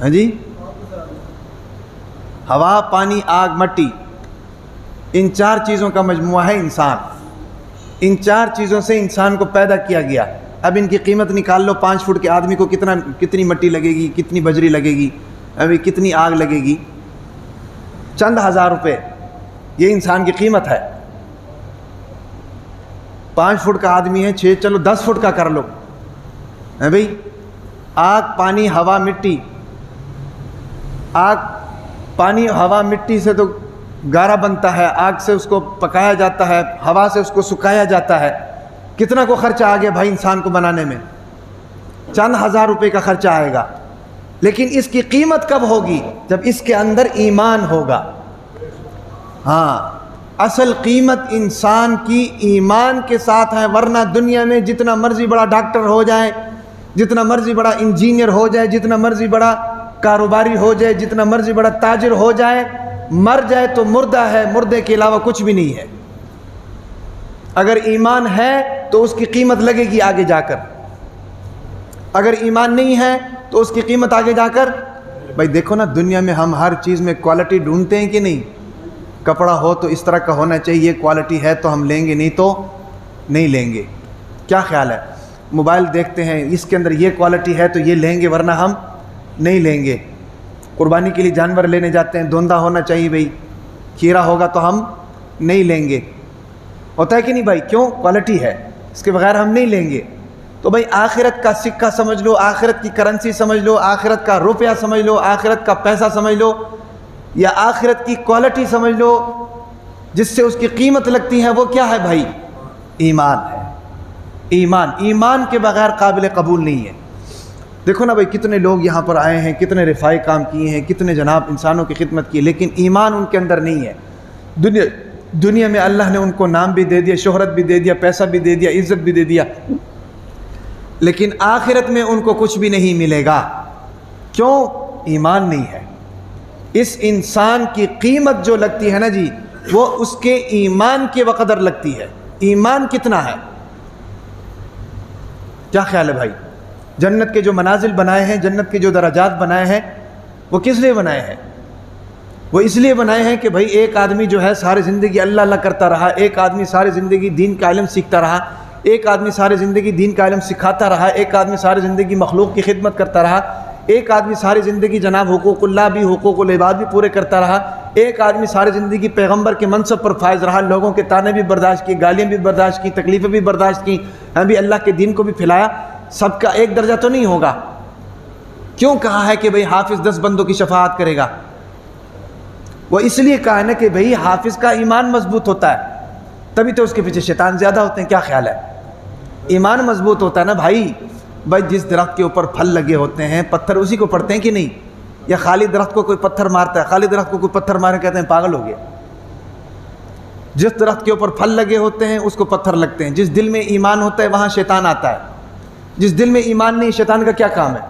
ہاں جی، ہوا، پانی، آگ، مٹی، ان 4 چیزوں کا مجموعہ ہے انسان۔ ان 4 چیزوں سے انسان کو پیدا کیا گیا۔ اب ان کی قیمت نکال لو، 5 فٹ کے آدمی کو کتنی مٹی لگے گی، کتنی بجری لگے گی، ابھی کتنی آگ لگے گی؟ چند ہزار روپے، یہ انسان کی قیمت ہے۔ 5 فٹ کا آدمی ہے، 10 فٹ کا کر لو، بھائی آگ، پانی، ہوا، مٹی، آگ پانی ہوا مٹی سے تو گارا بنتا ہے، آگ سے اس کو پکایا جاتا ہے، ہوا سے اس کو سکھایا جاتا ہے، کتنا کو خرچہ آ گیا بھائی انسان کو بنانے میں، چند ہزار روپے کا خرچہ آئے گا، لیکن اس کی قیمت کب ہوگی؟ جب اس کے اندر ایمان ہوگا۔ ہاں، اصل قیمت انسان کی ایمان کے ساتھ ہے، ورنہ دنیا میں جتنا مرضی بڑا ڈاکٹر ہو جائے، جتنا مرضی بڑا انجینئر ہو جائے، جتنا مرضی بڑا کاروباری ہو جائے، جتنا مرضی بڑا تاجر ہو جائے، مر جائے تو مردہ ہے، مردے کے علاوہ کچھ بھی نہیں ہے۔ اگر ایمان ہے تو اس کی قیمت لگے گی آگے جا کر، اگر ایمان نہیں ہے تو اس کی قیمت آگے جا کر، بھائی دیکھو نا دنیا میں ہم ہر چیز میں کوالٹی ڈھونڈتے ہیں کہ نہیں؟ کپڑا ہو تو اس طرح کا ہونا چاہیے، کوالٹی ہے تو ہم لیں گے، نہیں تو نہیں لیں گے۔ کیا خیال ہے؟ موبائل دیکھتے ہیں، اس کے اندر یہ کوالٹی ہے تو یہ لیں گے ورنہ ہم نہیں لیں گے۔ قربانی کے لیے جانور لینے جاتے ہیں، دھوندا ہونا چاہیے بھائی، کھیرا ہوگا تو ہم نہیں لیں گے، ہوتا ہے کہ نہیں بھائی؟ کیوں؟ کوالٹی ہے، اس کے بغیر ہم نہیں لیں گے۔ تو بھائی آخرت کا سکہ سمجھ لو، آخرت کی کرنسی سمجھ لو، آخرت کا روپیہ سمجھ لو، آخرت کا پیسہ سمجھ لو، یا آخرت کی کوالٹی سمجھ لو جس سے اس کی قیمت لگتی ہے، وہ کیا ہے بھائی؟ ایمان ہے۔ ایمان، ایمان کے بغیر قابل قبول نہیں ہے۔ دیکھو نا بھائی کتنے لوگ یہاں پر آئے ہیں، کتنے رفائی کام کیے ہیں، کتنے جناب انسانوں کی خدمت کی، لیکن ایمان ان کے اندر نہیں ہے۔ دنیا میں اللہ نے ان کو نام بھی دے دیا، شہرت بھی دے دیا، پیسہ بھی دے دیا، عزت بھی دے دیا، لیکن آخرت میں ان کو کچھ بھی نہیں ملے گا۔ کیوں؟ ایمان نہیں ہے۔ اس انسان کی قیمت جو لگتی ہے نا جی، وہ اس کے ایمان کے بقدر لگتی ہے۔ ایمان کتنا ہے؟ کیا خیال ہے بھائی؟ جنت کے جو منازل بنائے ہیں، جنت کے جو درجات بنائے ہیں، وہ کس لیے بنائے ہیں؟ وہ اس لیے بنائے ہیں کہ بھائی ایک آدمی جو ہے ساری زندگی اللہ اللہ کرتا رہا، ایک آدمی ساری زندگی دین کا علم سیکھتا رہا، ایک آدمی ساری زندگی دین کا علم سکھاتا رہا، ایک آدمی ساری زندگی مخلوق کی خدمت کرتا رہا، ایک آدمی ساری زندگی جناب حقوق اللہ بھی، حقوق العباد بھی پورے کرتا رہا، ایک آدمی ساری زندگی پیغمبر کے منصب پر فائز رہا، لوگوں کے تانے بھی برداشت کی، گالیاں بھی برداشت کی، تکلیفیں بھی برداشت کی، بھی اللہ کے دین کو بھی پھیلایا۔ سب کا ایک درجہ تو نہیں ہوگا۔ کیوں کہا ہے کہ بھئی حافظ 10 بندوں کی شفاعت کرے گا؟ وہ اس لیے کہا ہے نا کہ بھئی حافظ کا ایمان مضبوط ہوتا ہے، تبھی تو اس کے پیچھے شیطان زیادہ ہوتے ہیں۔ کیا خیال ہے؟ ایمان مضبوط ہوتا ہے نا بھائی۔ بھائی جس درخت کے اوپر پھل لگے ہوتے ہیں، پتھر اسی کو پڑتے ہیں کہ نہیں؟ یا خالی درخت کو کوئی پتھر مارتا ہے؟ خالی درخت کو کوئی پتھر مارے کہتے ہیں پاگل ہو گیا۔ جس درخت کے اوپر پھل لگے ہوتے ہیں اس کو پتھر لگتے ہیں۔ جس دل میں ایمان ہوتا ہے وہاں شیطان آتا ہے، جس دل میں ایمان نہیں، شیطان کا کیا کام ہے؟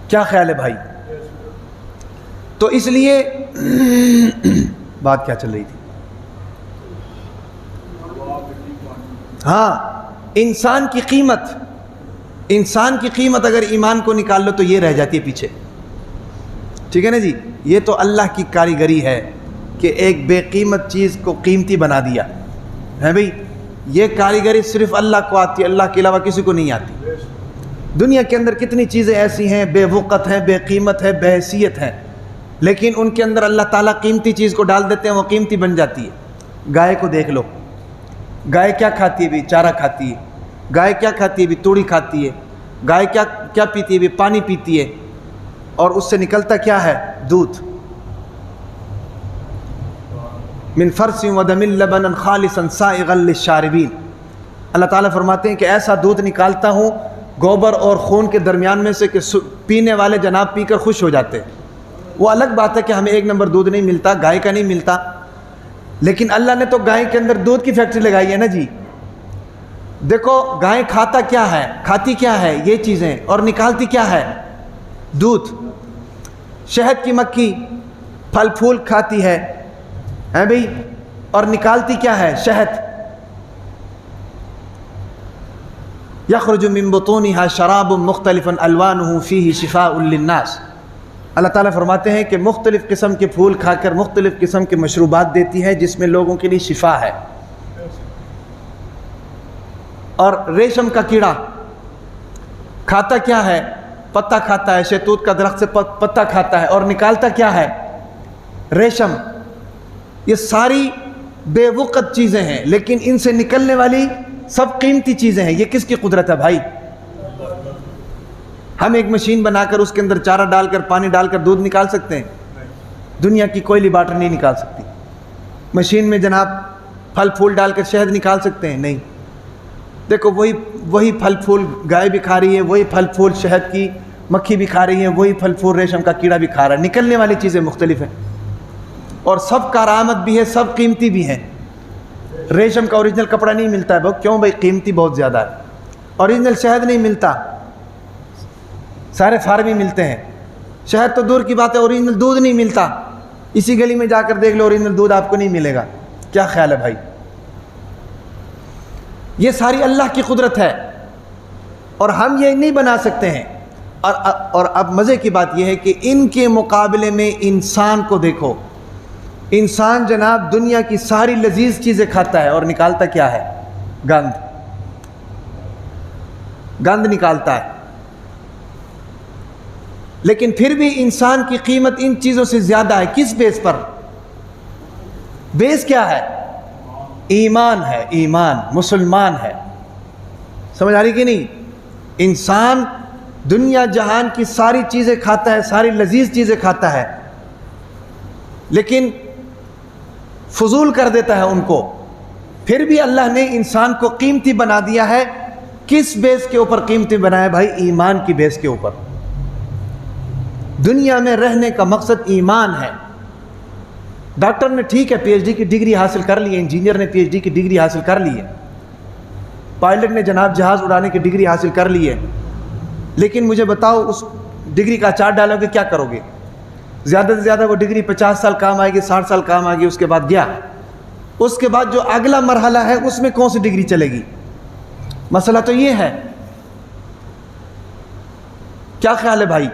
کیا خیال ہے بھائی؟ تو اس لیے بات کیا چل رہی تھی؟ ہاں، انسان کی قیمت اگر ایمان کو نکال لو تو یہ رہ جاتی ہے پیچھے۔ ٹھیک ہے نا جی؟ یہ تو اللہ کی کاریگری ہے کہ ایک بے قیمت چیز کو قیمتی بنا دیا ہے بھئی۔ یہ کاریگری صرف اللہ کو آتی ہے، اللہ کے علاوہ کسی کو نہیں آتی۔ دنیا کے اندر کتنی چیزیں ایسی ہیں بے وقت ہیں، بے قیمت ہے، بے حیثیت ہیں، لیکن ان کے اندر اللہ تعالیٰ قیمتی چیز کو ڈال دیتے ہیں، وہ قیمتی بن جاتی ہے۔ گائے کو دیکھ لو، گائے کیا کھاتی ہے بھی؟ چارہ کھاتی ہے۔ گائے کیا کھاتی ہے بھی؟ توڑی کھاتی ہے۔ گائے کیا پیتی ہے بھی؟ پانی پیتی ہے، اور اس سے نکلتا کیا ہے؟ دودھ۔ من فرث ودم لبنا خالصا سائغا للشاربین۔ اللہ تعالیٰ فرماتے ہیں کہ ایسا دودھ نکالتا ہوں گوبر اور خون کے درمیان میں سے کہ پینے والے جناب پی کر خوش ہو جاتے ہیں۔ وہ الگ بات ہے کہ ہمیں 1 نمبر دودھ نہیں ملتا، گائے کا نہیں ملتا، لیکن اللہ نے تو گائے کے اندر دودھ کی فیکٹری لگائی ہے نا جی۔ دیکھو گائے کھاتا کیا ہے، کھاتی کیا ہے یہ چیزیں، اور نکالتی کیا ہے؟ دودھ۔ شہد کی مکھی پھل پھول کھاتی ہے بھئی، اور نکالتی کیا ہے؟ شہد۔ یخرج من بطونها شراب مختلف الوانه فیہ شفاء للناس۔ اللہ تعالیٰ فرماتے ہیں کہ مختلف قسم کے پھول کھا کر مختلف قسم کے مشروبات دیتی ہے جس میں لوگوں کے لیے شفا ہے۔ اور ریشم کا کیڑا کھاتا کیا ہے؟ پتا کھاتا ہے، شہتوت کا درخت سے پتا کھاتا ہے، اور نکالتا کیا ہے؟ ریشم۔ یہ ساری بے وقت چیزیں ہیں، لیکن ان سے نکلنے والی سب قیمتی چیزیں ہیں۔ یہ کس کی قدرت ہے بھائی؟ ہم ایک مشین بنا کر اس کے اندر چارہ ڈال کر پانی ڈال کر دودھ نکال سکتے ہیں؟ دنیا کی کوئی لیبارٹری نہیں نکال سکتی۔ مشین میں جناب پھل پھول ڈال کر شہد نکال سکتے ہیں؟ نہیں۔ دیکھو وہی پھل پھول گائے بھی کھا رہی ہے، وہی پھل پھول شہد کی مکھی بھی کھا رہی ہے، وہی پھل پھول ریشم کا کیڑا بھی کھا رہا ہے، نکلنے والی چیزیں مختلف ہیں اور سب کارآمد بھی ہے، سب قیمتی بھی ہیں۔ ریشم کا اوریجنل کپڑا نہیں ملتا ہے بھائی، کیوں بھائی؟ قیمتی بہت زیادہ ہے۔ اوریجنل شہد نہیں ملتا، سارے فارمی ملتے ہیں۔ شہد تو دور کی بات ہے، اوریجنل دودھ نہیں ملتا۔ اسی گلی میں جا کر دیکھ لو، اوریجنل دودھ آپ کو نہیں ملے گا۔ کیا خیال ہے بھائی؟ یہ ساری اللہ کی قدرت ہے اور ہم یہ نہیں بنا سکتے ہیں۔ اور اب مزے کی بات یہ ہے کہ ان کے مقابلے میں انسان کو دیکھو۔ انسان جناب دنیا کی ساری لذیذ چیزیں کھاتا ہے اور نکالتا کیا ہے؟ گند نکالتا ہے۔ لیکن پھر بھی انسان کی قیمت ان چیزوں سے زیادہ ہے۔ کس بیس پر؟ بیس کیا ہے؟ ایمان ہے، ایمان، مسلمان ہے۔ سمجھ آ رہی کہ نہیں؟ انسان دنیا جہان کی ساری چیزیں کھاتا ہے، ساری لذیذ چیزیں کھاتا ہے، لیکن فضول کر دیتا ہے ان کو۔ پھر بھی اللہ نے انسان کو قیمتی بنا دیا ہے۔ کس بیس کے اوپر قیمتی بنایا بھائی؟ ایمان کی بیس کے اوپر۔ دنیا میں رہنے کا مقصد ایمان ہے۔ ڈاکٹر نے ٹھیک ہے پی ایچ ڈی کی ڈگری حاصل کر لی ہے، انجینئر نے پی ایچ ڈی کی ڈگری حاصل کر لی ہے، پائلٹ نے جناب جہاز اڑانے کی ڈگری حاصل کر لی ہے، لیکن مجھے بتاؤ اس ڈگری کا اچار ڈالو گے کیا کرو گے؟ زیادہ سے زیادہ وہ ڈگری 50 سال کام آئے گی، 60 سال کام آئے گی، اس کے بعد گیا۔ اس کے بعد جو اگلا مرحلہ ہے اس میں کون سی ڈگری چلے گی؟ مسئلہ تو یہ ہے۔ کیا خیال ہے بھائی؟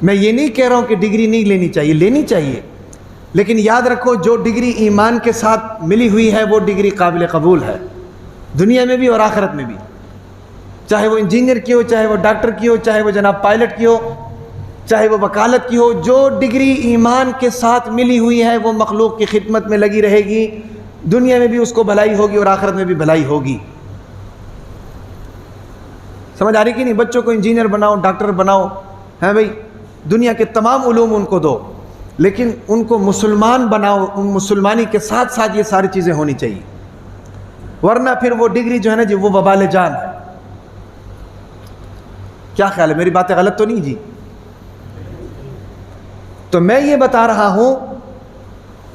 میں یہ نہیں کہہ رہا ہوں کہ ڈگری نہیں لینی چاہیے، لینی چاہیے، لیکن یاد رکھو جو ڈگری ایمان کے ساتھ ملی ہوئی ہے وہ ڈگری قابل قبول ہے، دنیا میں بھی اور آخرت میں بھی، چاہے وہ انجینئر کی ہو، چاہے وہ ڈاکٹر کی ہو، چاہے وہ جناب پائلٹ کی ہو، چاہے وہ وکالت کی ہو۔ جو ڈگری ایمان کے ساتھ ملی ہوئی ہے وہ مخلوق کی خدمت میں لگی رہے گی، دنیا میں بھی اس کو بھلائی ہوگی اور آخرت میں بھی بھلائی ہوگی۔ سمجھ آ رہی کہ نہیں؟ بچوں کو انجینئر بناؤ، ڈاکٹر بناؤ، ہیں بھائی، دنیا کے تمام علوم ان کو دو، لیکن ان کو مسلمان بناؤ، ان مسلمانی کے ساتھ ساتھ یہ ساری چیزیں ہونی چاہیے، ورنہ پھر وہ ڈگری جو ہے نا جی وہ وبال جان ہے۔ کیا خیال ہے؟ میری باتیں غلط تو نہیں جی؟ تو میں یہ بتا رہا ہوں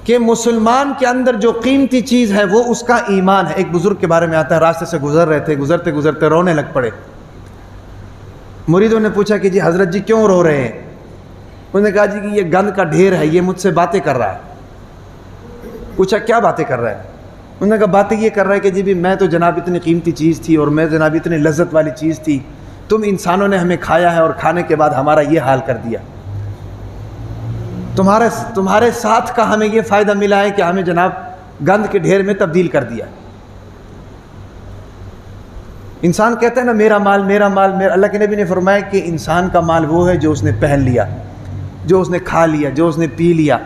کہ مسلمان کے اندر جو قیمتی چیز ہے وہ اس کا ایمان ہے۔ ایک بزرگ کے بارے میں آتا ہے، راستے سے گزر رہے تھے، گزرتے گزرتے رونے لگ پڑے۔ مریدوں نے پوچھا کہ جی حضرت جی کیوں رو رہے ہیں؟ انہوں نے کہا جی کہ یہ گند کا ڈھیر ہے، یہ مجھ سے باتیں کر رہا ہے۔ پوچھا کیا باتیں کر رہا ہے؟ انہوں نے کہا باتیں یہ کر رہا ہے کہ جی بھی میں تو جناب اتنی قیمتی چیز تھی اور میں جناب اتنی لذت والی چیز تھی، تم انسانوں نے ہمیں کھایا ہے اور کھانے کے بعد ہمارا یہ حال کر دیا۔ تمہارے ساتھ کا ہمیں یہ فائدہ ملا ہے کہ ہمیں جناب گند کے ڈھیر میں تبدیل کر دیا۔ انسان کہتا ہے نا میرا مال میرا مال میرا، اللہ کے نبی نے فرمایا کہ انسان کا مال وہ ہے جو اس نے پہن لیا، جو اس نے کھا لیا، جو اس نے پی لیا،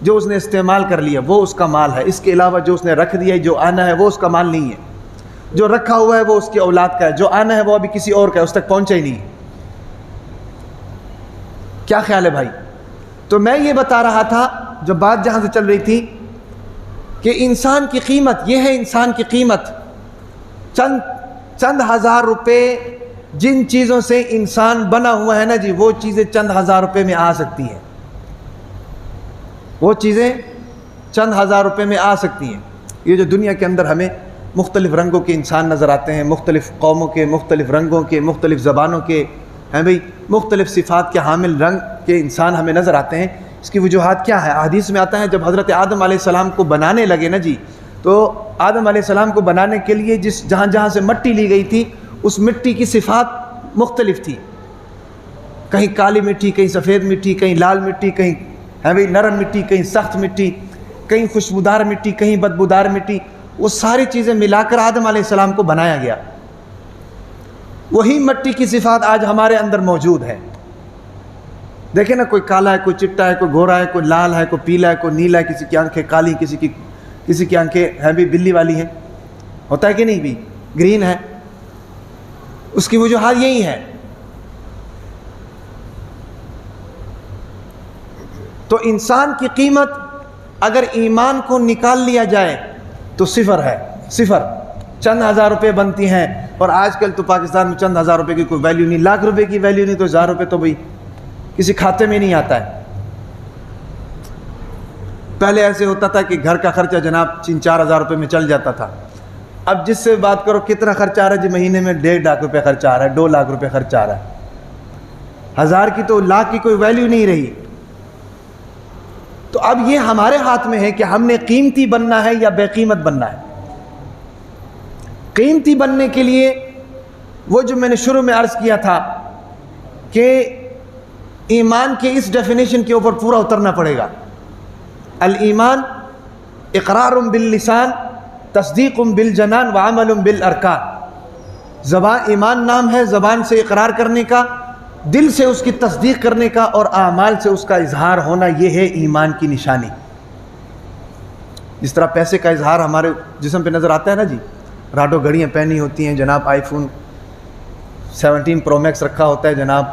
جو اس نے استعمال کر لیا، وہ اس کا مال ہے۔ اس کے علاوہ جو اس نے رکھ دیا ہے، جو آنا ہے وہ اس کا مال نہیں ہے۔ جو رکھا ہوا ہے وہ اس کی اولاد کا ہے، جو آنا ہے وہ ابھی کسی اور کا ہے، اس تک پہنچا ہی نہیں۔ کیا خیال ہے بھائی؟ تو میں یہ بتا رہا تھا جب بات جہاں سے چل رہی تھی کہ انسان کی قیمت یہ ہے، انسان کی قیمت چند ہزار روپے جن چیزوں سے انسان بنا ہوا ہے نا جی، وہ چیزیں چند ہزار روپے میں آ سکتی ہیں، وہ چیزیں چند ہزار روپے میں آ سکتی ہیں۔ یہ جو دنیا کے اندر ہمیں مختلف رنگوں کے انسان نظر آتے ہیں، مختلف قوموں کے، مختلف رنگوں کے، مختلف زبانوں کے ہیں بھئی، مختلف صفات کے حامل رنگ کے انسان ہمیں نظر آتے ہیں، اس کی وجوہات کیا ہے؟ حدیث میں آتا ہے جب حضرت آدم علیہ السلام کو بنانے لگے نا جی، تو آدم علیہ السلام کو بنانے کے لیے جہاں سے مٹی لی گئی تھی اس مٹی کی صفات مختلف تھی، کہیں کالی مٹی، کہیں سفید مٹی، کہیں لال مٹی، کہیں ہے بھئی نرم مٹی، کہیں سخت مٹی، کہیں خوشبودار مٹی، کہیں بدبودار مٹی، وہ ساری چیزیں ملا کر آدم علیہ السلام کو بنایا گیا۔ وہی مٹی کی صفات آج ہمارے اندر موجود ہے۔ دیکھیں نا، کوئی کالا ہے، کوئی چٹا ہے، کوئی گورا ہے، کوئی لال ہے، کوئی پیلا ہے، کوئی نیلا ہے، کسی کی آنکھیں کالی، کسی کی آنکھیں ہیں بھی بلی والی ہیں، ہوتا ہے کہ نہیں بھی، گرین ہے۔ اس کی وجوہات یہی ہے تو انسان کی قیمت اگر ایمان کو نکال لیا جائے تو صفر ہے، صفر، چند ہزار روپے بنتی ہیں. اور آج کل تو پاکستان میں چند ہزار روپے کی کوئی ویلیو نہیں، لاکھ روپے کی ویلیو نہیں تو 1000 روپے تو بھئی کسی کھاتے میں نہیں آتا ہے. پہلے ایسے ہوتا تھا کہ گھر کا خرچہ جناب 3-4 ہزار روپے میں چل جاتا تھا. اب جس سے بات کرو کتنا خرچہ آ رہا ہے جی، مہینے میں 1.5 لاکھ روپے خرچہ آ رہا ہے، 2 لاکھ روپے خرچہ آ رہا ہے. 1000 کی تو لاکھ کی کوئی ویلیو نہیں رہی. تو اب یہ ہمارے ہاتھ میں ہے کہ ہم نے قیمتی بننا ہے یا بے قیمت بننا ہے. قیمتی بننے کے لیے وہ جو میں نے شروع میں عرض کیا تھا کہ ایمان کے اس ڈیفینیشن کے اوپر پورا اترنا پڑے گا. الایمان اقرار باللسان، تصدیق بالجنان وعمل بالارکان. زبان ایمان نام ہے، زبان سے اقرار کرنے کا، دل سے اس کی تصدیق کرنے کا، اور اعمال سے اس کا اظہار ہونا. یہ ہے ایمان کی نشانی. جس طرح پیسے کا اظہار ہمارے جسم پہ نظر آتا ہے نا جی، راڈو گھڑیاں پہنی ہوتی ہیں جناب، آئی فون 17 پرو میکس رکھا ہوتا ہے جناب،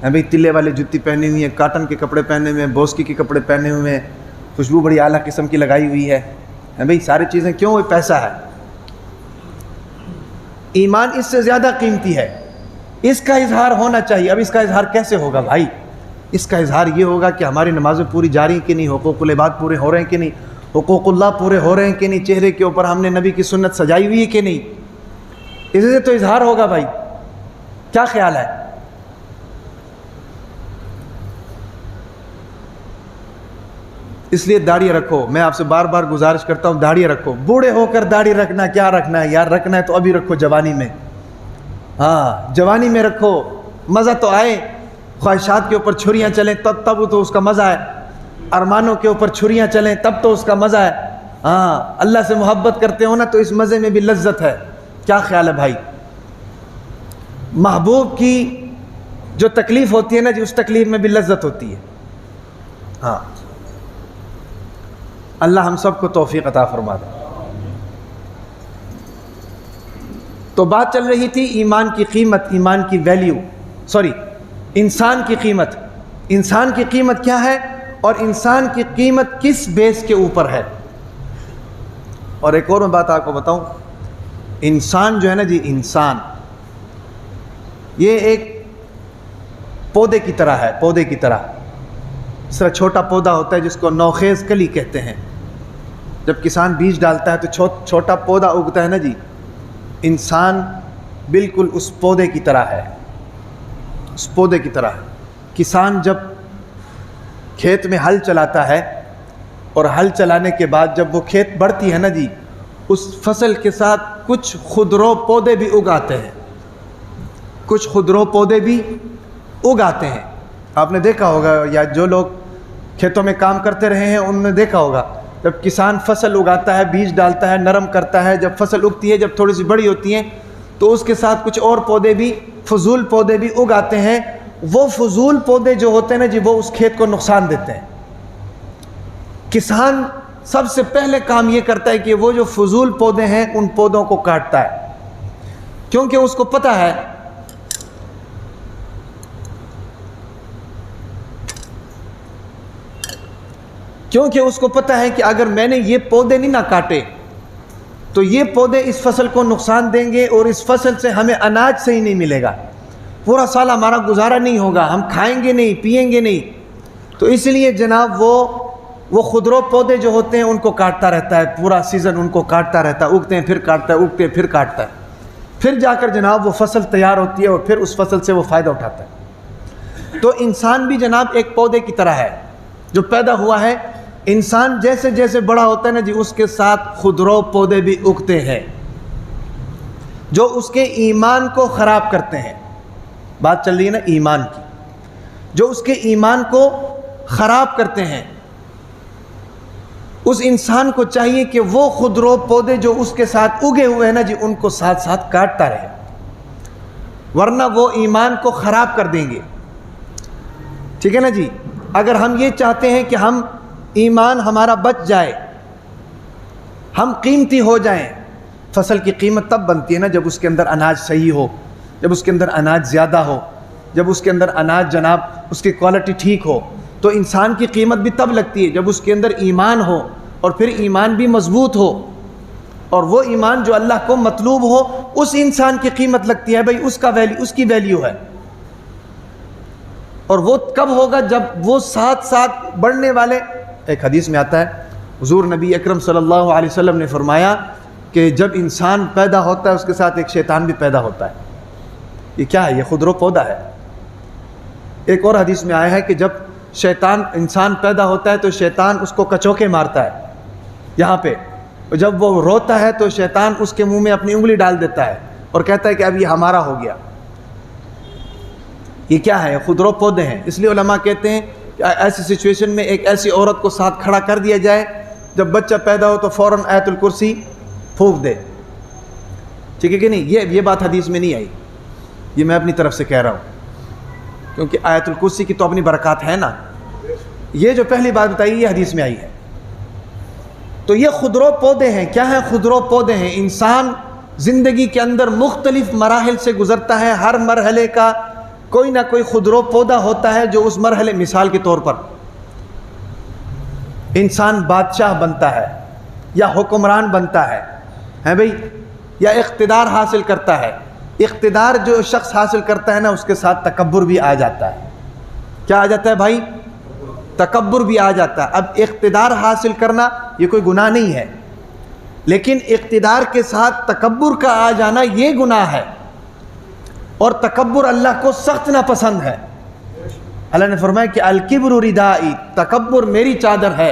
بھئی تلے والے جوتی پہنی ہوئی ہیں، کاٹن کے کپڑے پہنے ہوئے ہیں، بوسکی کے کپڑے پہنے ہوئے ہیں، خوشبو بڑی اعلیٰ قسم کی لگائی ہوئی ہے بھئی ساری چیزیں. کیوں؟ وہ پیسہ ہے. ایمان اس سے زیادہ قیمتی ہے، اس کا اظہار ہونا چاہیے. اب اس کا اظہار کیسے ہوگا بھائی؟ اس کا اظہار یہ ہوگا کہ ہماری نمازیں پوری جاری ہیں کہ نہیں، حقوق العباد پورے ہو رہے ہیں کہ نہیں، حقوق اللہ پورے ہو رہے ہیں کہ نہیں، چہرے کے اوپر ہم نے نبی کی سنت سجائی ہوئی ہے کہ نہیں. اس سے تو اظہار ہوگا بھائی. کیا خیال ہے؟ اس لیے داڑھی رکھو. میں آپ سے بار بار گزارش کرتا ہوں داڑھی رکھو. بوڑھے ہو کر داڑھی رکھنا کیا رکھنا ہے یار؟ رکھنا ہے تو ابھی رکھو، جوانی میں. ہاں جوانی میں رکھو، مزہ تو آئے. خواہشات کے اوپر چھریاں چلیں تب تو اس کا مزہ ہے. ارمانوں کے اوپر چھریاں چلیں تب تو اس کا مزہ ہے. ہاں اللہ سے محبت کرتے ہو نا تو اس مزے میں بھی لذت ہے. کیا خیال ہے بھائی؟ محبوب کی جو تکلیف ہوتی ہے نا جی، اس تکلیف میں بھی لذت ہوتی ہے. ہاں اللہ ہم سب کو توفیق عطا فرما دے. تو بات چل رہی تھی ایمان کی قیمت، ایمان کی ویلیو، انسان کی قیمت. انسان کی قیمت کیا ہے اور انسان کی قیمت کس بیس کے اوپر ہے. اور ایک اور میں بات آپ کو بتاؤں، انسان جو ہے نا جی، انسان یہ ایک پودے کی طرح ہے. پودے کی طرح، اس طرح چھوٹا پودا ہوتا ہے جس کو نوخیز کلی کہتے ہیں. جب کسان بیج ڈالتا ہے تو چھوٹا پودا اگتا ہے نا جی. انسان بالکل اس پودے کی طرح ہے، اس پودے کی طرح ہے. کسان جب کھیت میں ہل چلاتا ہے اور ہل چلانے کے بعد جب وہ کھیت بڑھتی ہے نا جی، اس فصل کے ساتھ کچھ خودرو پودے بھی اگاتے ہیں. کچھ خودرو پودے بھی اگاتے ہیں. آپ نے دیکھا ہوگا یا جو لوگ کھیتوں میں کام کرتے رہے ہیں انہوں نے دیکھا ہوگا، جب کسان فصل اگاتا ہے، بیج ڈالتا ہے، نرم کرتا ہے، جب فصل اگتی ہے، جب تھوڑی سی بڑی ہوتی ہیں تو اس کے ساتھ کچھ اور پودے بھی، فضول پودے بھی اگاتے ہیں. وہ فضول پودے جو ہوتے ہیں نا جی، وہ اس کھیت کو نقصان دیتے ہیں. کسان سب سے پہلے کام یہ کرتا ہے کہ وہ جو فضول پودے ہیں ان پودوں کو کاٹتا ہے، کیونکہ اس کو پتہ ہے کہ اگر میں نے یہ پودے نہیں نہ کاٹے تو یہ پودے اس فصل کو نقصان دیں گے اور اس فصل سے ہمیں اناج صحیح نہیں ملے گا، پورا سال ہمارا گزارا نہیں ہوگا، ہم کھائیں گے نہیں، پیئیں گے نہیں. تو اس لیے جناب وہ خودرو پودے جو ہوتے ہیں ان کو کاٹتا رہتا ہے، پورا سیزن ان کو کاٹتا رہتا ہے. اگتے ہیں پھر کاٹتا ہے، اگتے ہیں پھر کاٹتا ہے. پھر جا کر جناب وہ فصل تیار ہوتی ہے اور پھر اس فصل سے وہ فائدہ اٹھاتا ہے. تو انسان بھی جناب ایک پودے کی طرح ہے جو پیدا ہوا ہے. انسان جیسے جیسے بڑا ہوتا ہے نا جی، اس کے ساتھ خودرو پودے بھی اگتے ہیں جو اس کے ایمان کو خراب کرتے ہیں. بات چل رہی ہے نا ایمان کی، جو اس کے ایمان کو خراب کرتے ہیں. اس انسان کو چاہیے کہ وہ خودرو پودے جو اس کے ساتھ اگے ہوئے ہیں نا جی، ان کو ساتھ ساتھ کاٹتا رہے، ورنہ وہ ایمان کو خراب کر دیں گے. ٹھیک ہے نا جی؟ اگر ہم یہ چاہتے ہیں کہ ہم ایمان ہمارا بچ جائے، ہم قیمتی ہو جائیں. فصل کی قیمت تب بنتی ہے نا جب اس کے اندر اناج صحیح ہو، جب اس کے اندر اناج زیادہ ہو، جب اس کے اندر اناج جناب اس کی کوالٹی ٹھیک ہو، تو انسان کی قیمت بھی تب لگتی ہے جب اس کے اندر ایمان ہو، اور پھر ایمان بھی مضبوط ہو، اور وہ ایمان جو اللہ کو مطلوب ہو، اس انسان کی قیمت لگتی ہے بھائی، اس کی ویلیو ہے۔ اور وہ کب ہوگا؟ جب وہ ساتھ ساتھ بڑھنے والے، ایک حدیث میں آتا ہے حضور نبی اکرم صلی اللہ علیہ وسلم نے فرمایا کہ جب انسان پیدا ہوتا ہے اس کے ساتھ ایک شیطان بھی پیدا ہوتا ہے۔ یہ کیا ہے؟ یہ خودرو پودا ہے۔ ایک اور حدیث میں آیا ہے کہ جب انسان پیدا ہوتا ہے تو شیطان اس کو کچوکے مارتا ہے یہاں پہ، اور جب وہ روتا ہے تو شیطان اس کے منہ میں اپنی انگلی ڈال دیتا ہے اور کہتا ہے کہ اب یہ ہمارا ہو گیا۔ یہ کیا ہے؟ خودرو پودے ہیں۔ اس لیے علماء کہتے ہیں کہ ایسی سچویشن میں ایک ایسی عورت کو ساتھ کھڑا کر دیا جائے، جب بچہ پیدا ہو تو فوراً آیت الکرسی پھونک دے، ٹھیک ہے کہ نہیں؟ یہ بات حدیث میں نہیں آئی، یہ میں اپنی طرف سے کہہ رہا ہوں، کیونکہ آیت الکرسی کی تو اپنی برکات ہے نا۔ یہ جو پہلی بات بتائی یہ حدیث میں آئی ہے۔ تو یہ خودرو پودے ہیں۔ کیا ہیں خودرو پودے؟ ہیں انسان زندگی کے اندر مختلف مراحل سے گزرتا ہے، ہر مرحلے کا کوئی نہ کوئی خودرو پودا ہوتا ہے جو اس مرحلے، مثال کے طور پر انسان بادشاہ بنتا ہے یا حکمران بنتا ہے بھئی، یا اقتدار حاصل کرتا ہے۔ اقتدار جو شخص حاصل کرتا ہے نا، اس کے ساتھ تکبر بھی آ جاتا ہے۔ کیا آ جاتا ہے بھائی؟ تکبر بھی آ جاتا ہے۔ اب اقتدار حاصل کرنا یہ کوئی گناہ نہیں ہے، لیکن اقتدار کے ساتھ تکبر کا آ جانا یہ گناہ ہے، اور تکبر اللہ کو سخت ناپسند ہے۔ اللہ نے فرمایا کہ الکبر ردائی، تکبر میری چادر ہے۔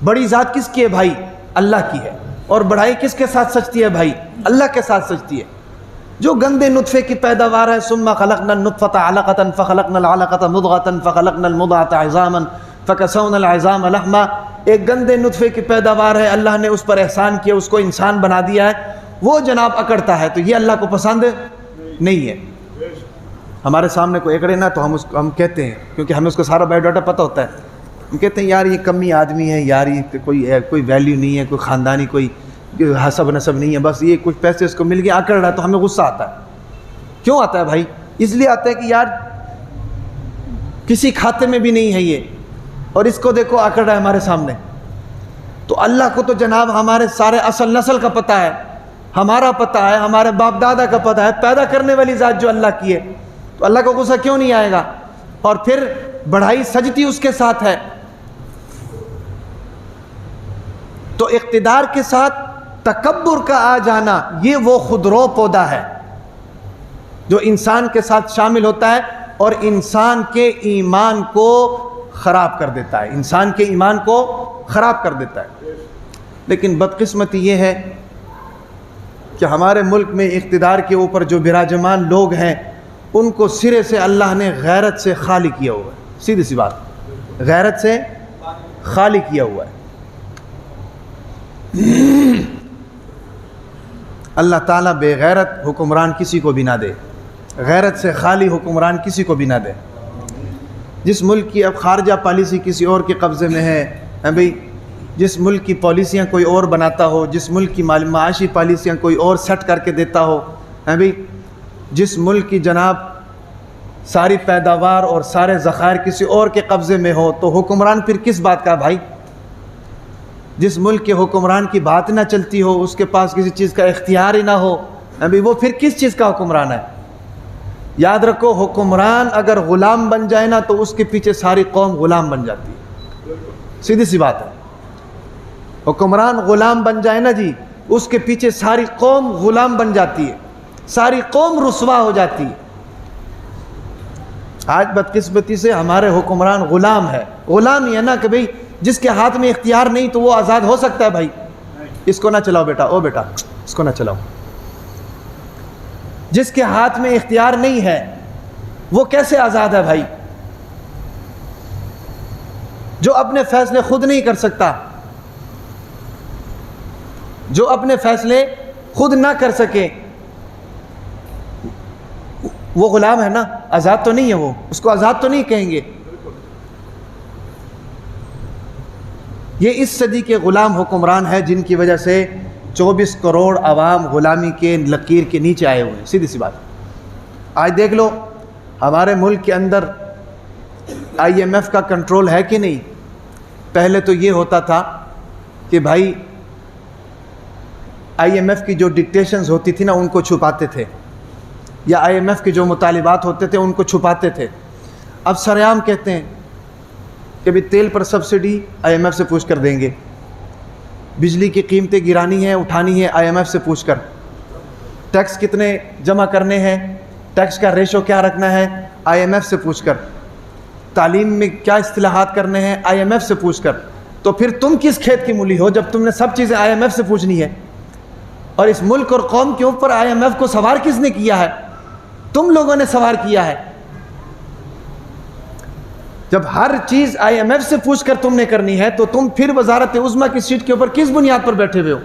بڑی ذات کس کی ہے بھائی؟ اللہ کی ہے۔ اور بڑائی کس کے ساتھ سجتی ہے بھائی؟ اللہ کے ساتھ سجتی ہے۔ جو گندے نطفے کی پیداوار ہے، ثم خلقنا النطفۃ علقۃ فخلقنا العلقۃ مضغۃ فخلقنا المضغۃ عظاما فکسونا العظام لحما، ایک گندے نطفے کی پیداوار ہے، اللہ نے اس پر احسان کیا، اس کو انسان بنا دیا ہے، وہ جناب اکڑتا ہے، تو یہ اللہ کو پسند نہیں ہے۔ ہمارے سامنے کوئی اکڑے نا تو ہم کہتے ہیں، کیونکہ ہمیں اس کا سارا بایو ڈاٹا پتہ ہوتا ہے، ہم کہتے ہیں یار یہ کمی آدمی ہے، یار یہ کوئی ویلیو نہیں ہے، کوئی خاندانی کوئی حسب نسب نہیں ہے، بس یہ کچھ پیسے اس کو مل گیا اکڑ رہا ہے، تو ہمیں غصہ آتا ہے۔ کیوں آتا ہے بھائی؟ اس لیے آتا ہے کہ یار کسی کھاتے میں بھی نہیں ہے یہ، اور اس کو دیکھو اکڑ رہا ہے ہمارے سامنے۔ تو اللہ کو تو جناب ہمارے سارے اصل نسل کا پتہ ہے، ہمارا پتہ ہے، ہمارے باپ دادا کا پتہ ہے، پیدا کرنے والی ذات جو اللہ کی ہے، تو اللہ کو غصہ کیوں نہیں آئے گا؟ اور پھر بڑھائی سجتی اس کے ساتھ ہے۔ تو اقتدار کے ساتھ تکبر کا آ جانا یہ وہ خودرو پودا ہے جو انسان کے ساتھ شامل ہوتا ہے اور انسان کے ایمان کو خراب کر دیتا ہے، انسان کے ایمان کو خراب کر دیتا ہے۔ لیکن بدقسمتی یہ ہے کہ ہمارے ملک میں اقتدار کے اوپر جو براجمان لوگ ہیں ان کو سرے سے اللہ نے غیرت سے خالی کیا ہوا ہے، سیدھی سی بات، غیرت سے خالی کیا ہوا ہے۔ اللہ تعالیٰ بے غیرت حکمران کسی کو بھی نہ دے، غیرت سے خالی حکمران کسی کو بھی نہ دے۔ جس ملک کی اب خارجہ پالیسی کسی اور کے قبضے میں ہے بھئی، جس ملک کی پالیسیاں کوئی اور بناتا ہو، جس ملک کی معاشی پالیسیاں کوئی اور سیٹ کر کے دیتا ہو بھئی، جس ملک کی جناب ساری پیداوار اور سارے ذخائر کسی اور کے قبضے میں ہو، تو حکمران پھر کس بات کا بھائی؟ جس ملک کے حکمران کی بات نہ چلتی ہو، اس کے پاس کسی چیز کا اختیار ہی نہ ہو ابھی، وہ پھر کس چیز کا حکمران ہے؟ یاد رکھو، حکمران اگر غلام بن جائے نا تو اس کے پیچھے ساری قوم غلام بن جاتی ہے، سیدھی سی بات ہے۔ حکمران غلام بن جائے نا جی، اس کے پیچھے ساری قوم غلام بن جاتی ہے، ساری قوم رسوا ہو جاتی ہے۔ آج بدقسمتی سے ہمارے حکمران غلام ہے، غلام ہی ہے نا کہ بھئی جس کے ہاتھ میں اختیار نہیں تو وہ آزاد ہو سکتا ہے بھائی؟ اس کو نہ چلاؤ بیٹا، او بیٹا اس کو نہ چلاؤ۔ جس کے ہاتھ میں اختیار نہیں ہے وہ کیسے آزاد ہے بھائی؟ جو اپنے فیصلے خود نہیں کر سکتا، جو اپنے فیصلے خود نہ کر سکے، وہ غلام ہے نا، آزاد تو نہیں ہے، وہ اس کو آزاد تو نہیں کہیں گے۔ یہ اس صدی کے غلام حکمران ہیں جن کی وجہ سے 24 کروڑ عوام غلامی کے لکیر کے نیچے آئے ہوئے ہیں، سیدھی سی بات۔ آج دیکھ لو ہمارے ملک کے اندر IMF کا کنٹرول ہے کہ نہیں؟ پہلے تو یہ ہوتا تھا کہ بھائی IMF کی جو ڈکٹیشنز ہوتی تھی نا ان کو چھپاتے تھے، یا IMF کے جو مطالبات ہوتے تھے ان کو چھپاتے تھے۔ اب سرعام کہتے ہیں کہ بھی تیل پر سبسڈی IMF سے پوچھ کر دیں گے، بجلی کی قیمتیں گرانی ہیں اٹھانی ہے IMF سے پوچھ کر، ٹیکس کتنے جمع کرنے ہیں، ٹیکس کا ریشو کیا رکھنا ہے IMF سے پوچھ کر، تعلیم میں کیا اصلاحات کرنے ہیں IMF سے پوچھ کر۔ تو پھر تم کس کھیت کی مولی ہو جب تم نے سب چیزیں IMF سے پوچھنی ہے؟ اور اس ملک اور قوم کے اوپر IMF کو سوار کس نے کیا ہے؟ تم لوگوں نے سوار کیا ہے۔ جب ہر چیز IMF سے پوچھ کر تم نے کرنی ہے تو تم پھر وزارت عظمیٰ کی سیٹ کے اوپر کس بنیاد پر بیٹھے ہوئے ہو؟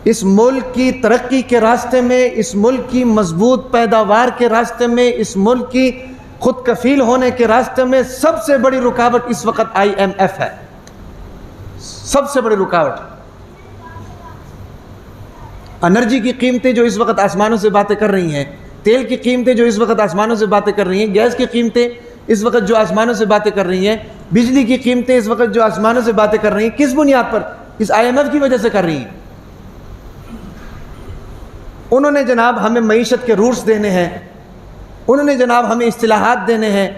اس ملک کی ترقی کے راستے میں، اس ملک کی مضبوط پیداوار کے راستے میں، اس ملک کی خود کفیل ہونے کے راستے میں سب سے بڑی رکاوٹ اس وقت IMF ہے، سب سے بڑی رکاوٹ۔ انرجی کی قیمتیں جو اس وقت آسمانوں سے باتیں کر رہی ہیں، تیل کی قیمتیں جو اس وقت آسمانوں سے باتیں کر رہی ہیں، گیس کی قیمتیں اس وقت جو آسمانوں سے باتیں کر رہی ہیں، بجلی کی قیمتیں اس وقت جو آسمانوں سے باتیں کر رہی ہیں، کس بنیاد پر؟ اس IMF کی وجہ سے کر رہی ہیں۔ انہوں نے جناب ہمیں معیشت کے رولز دینے ہیں، انہوں نے جناب ہمیں اصطلاحات دینے ہیں،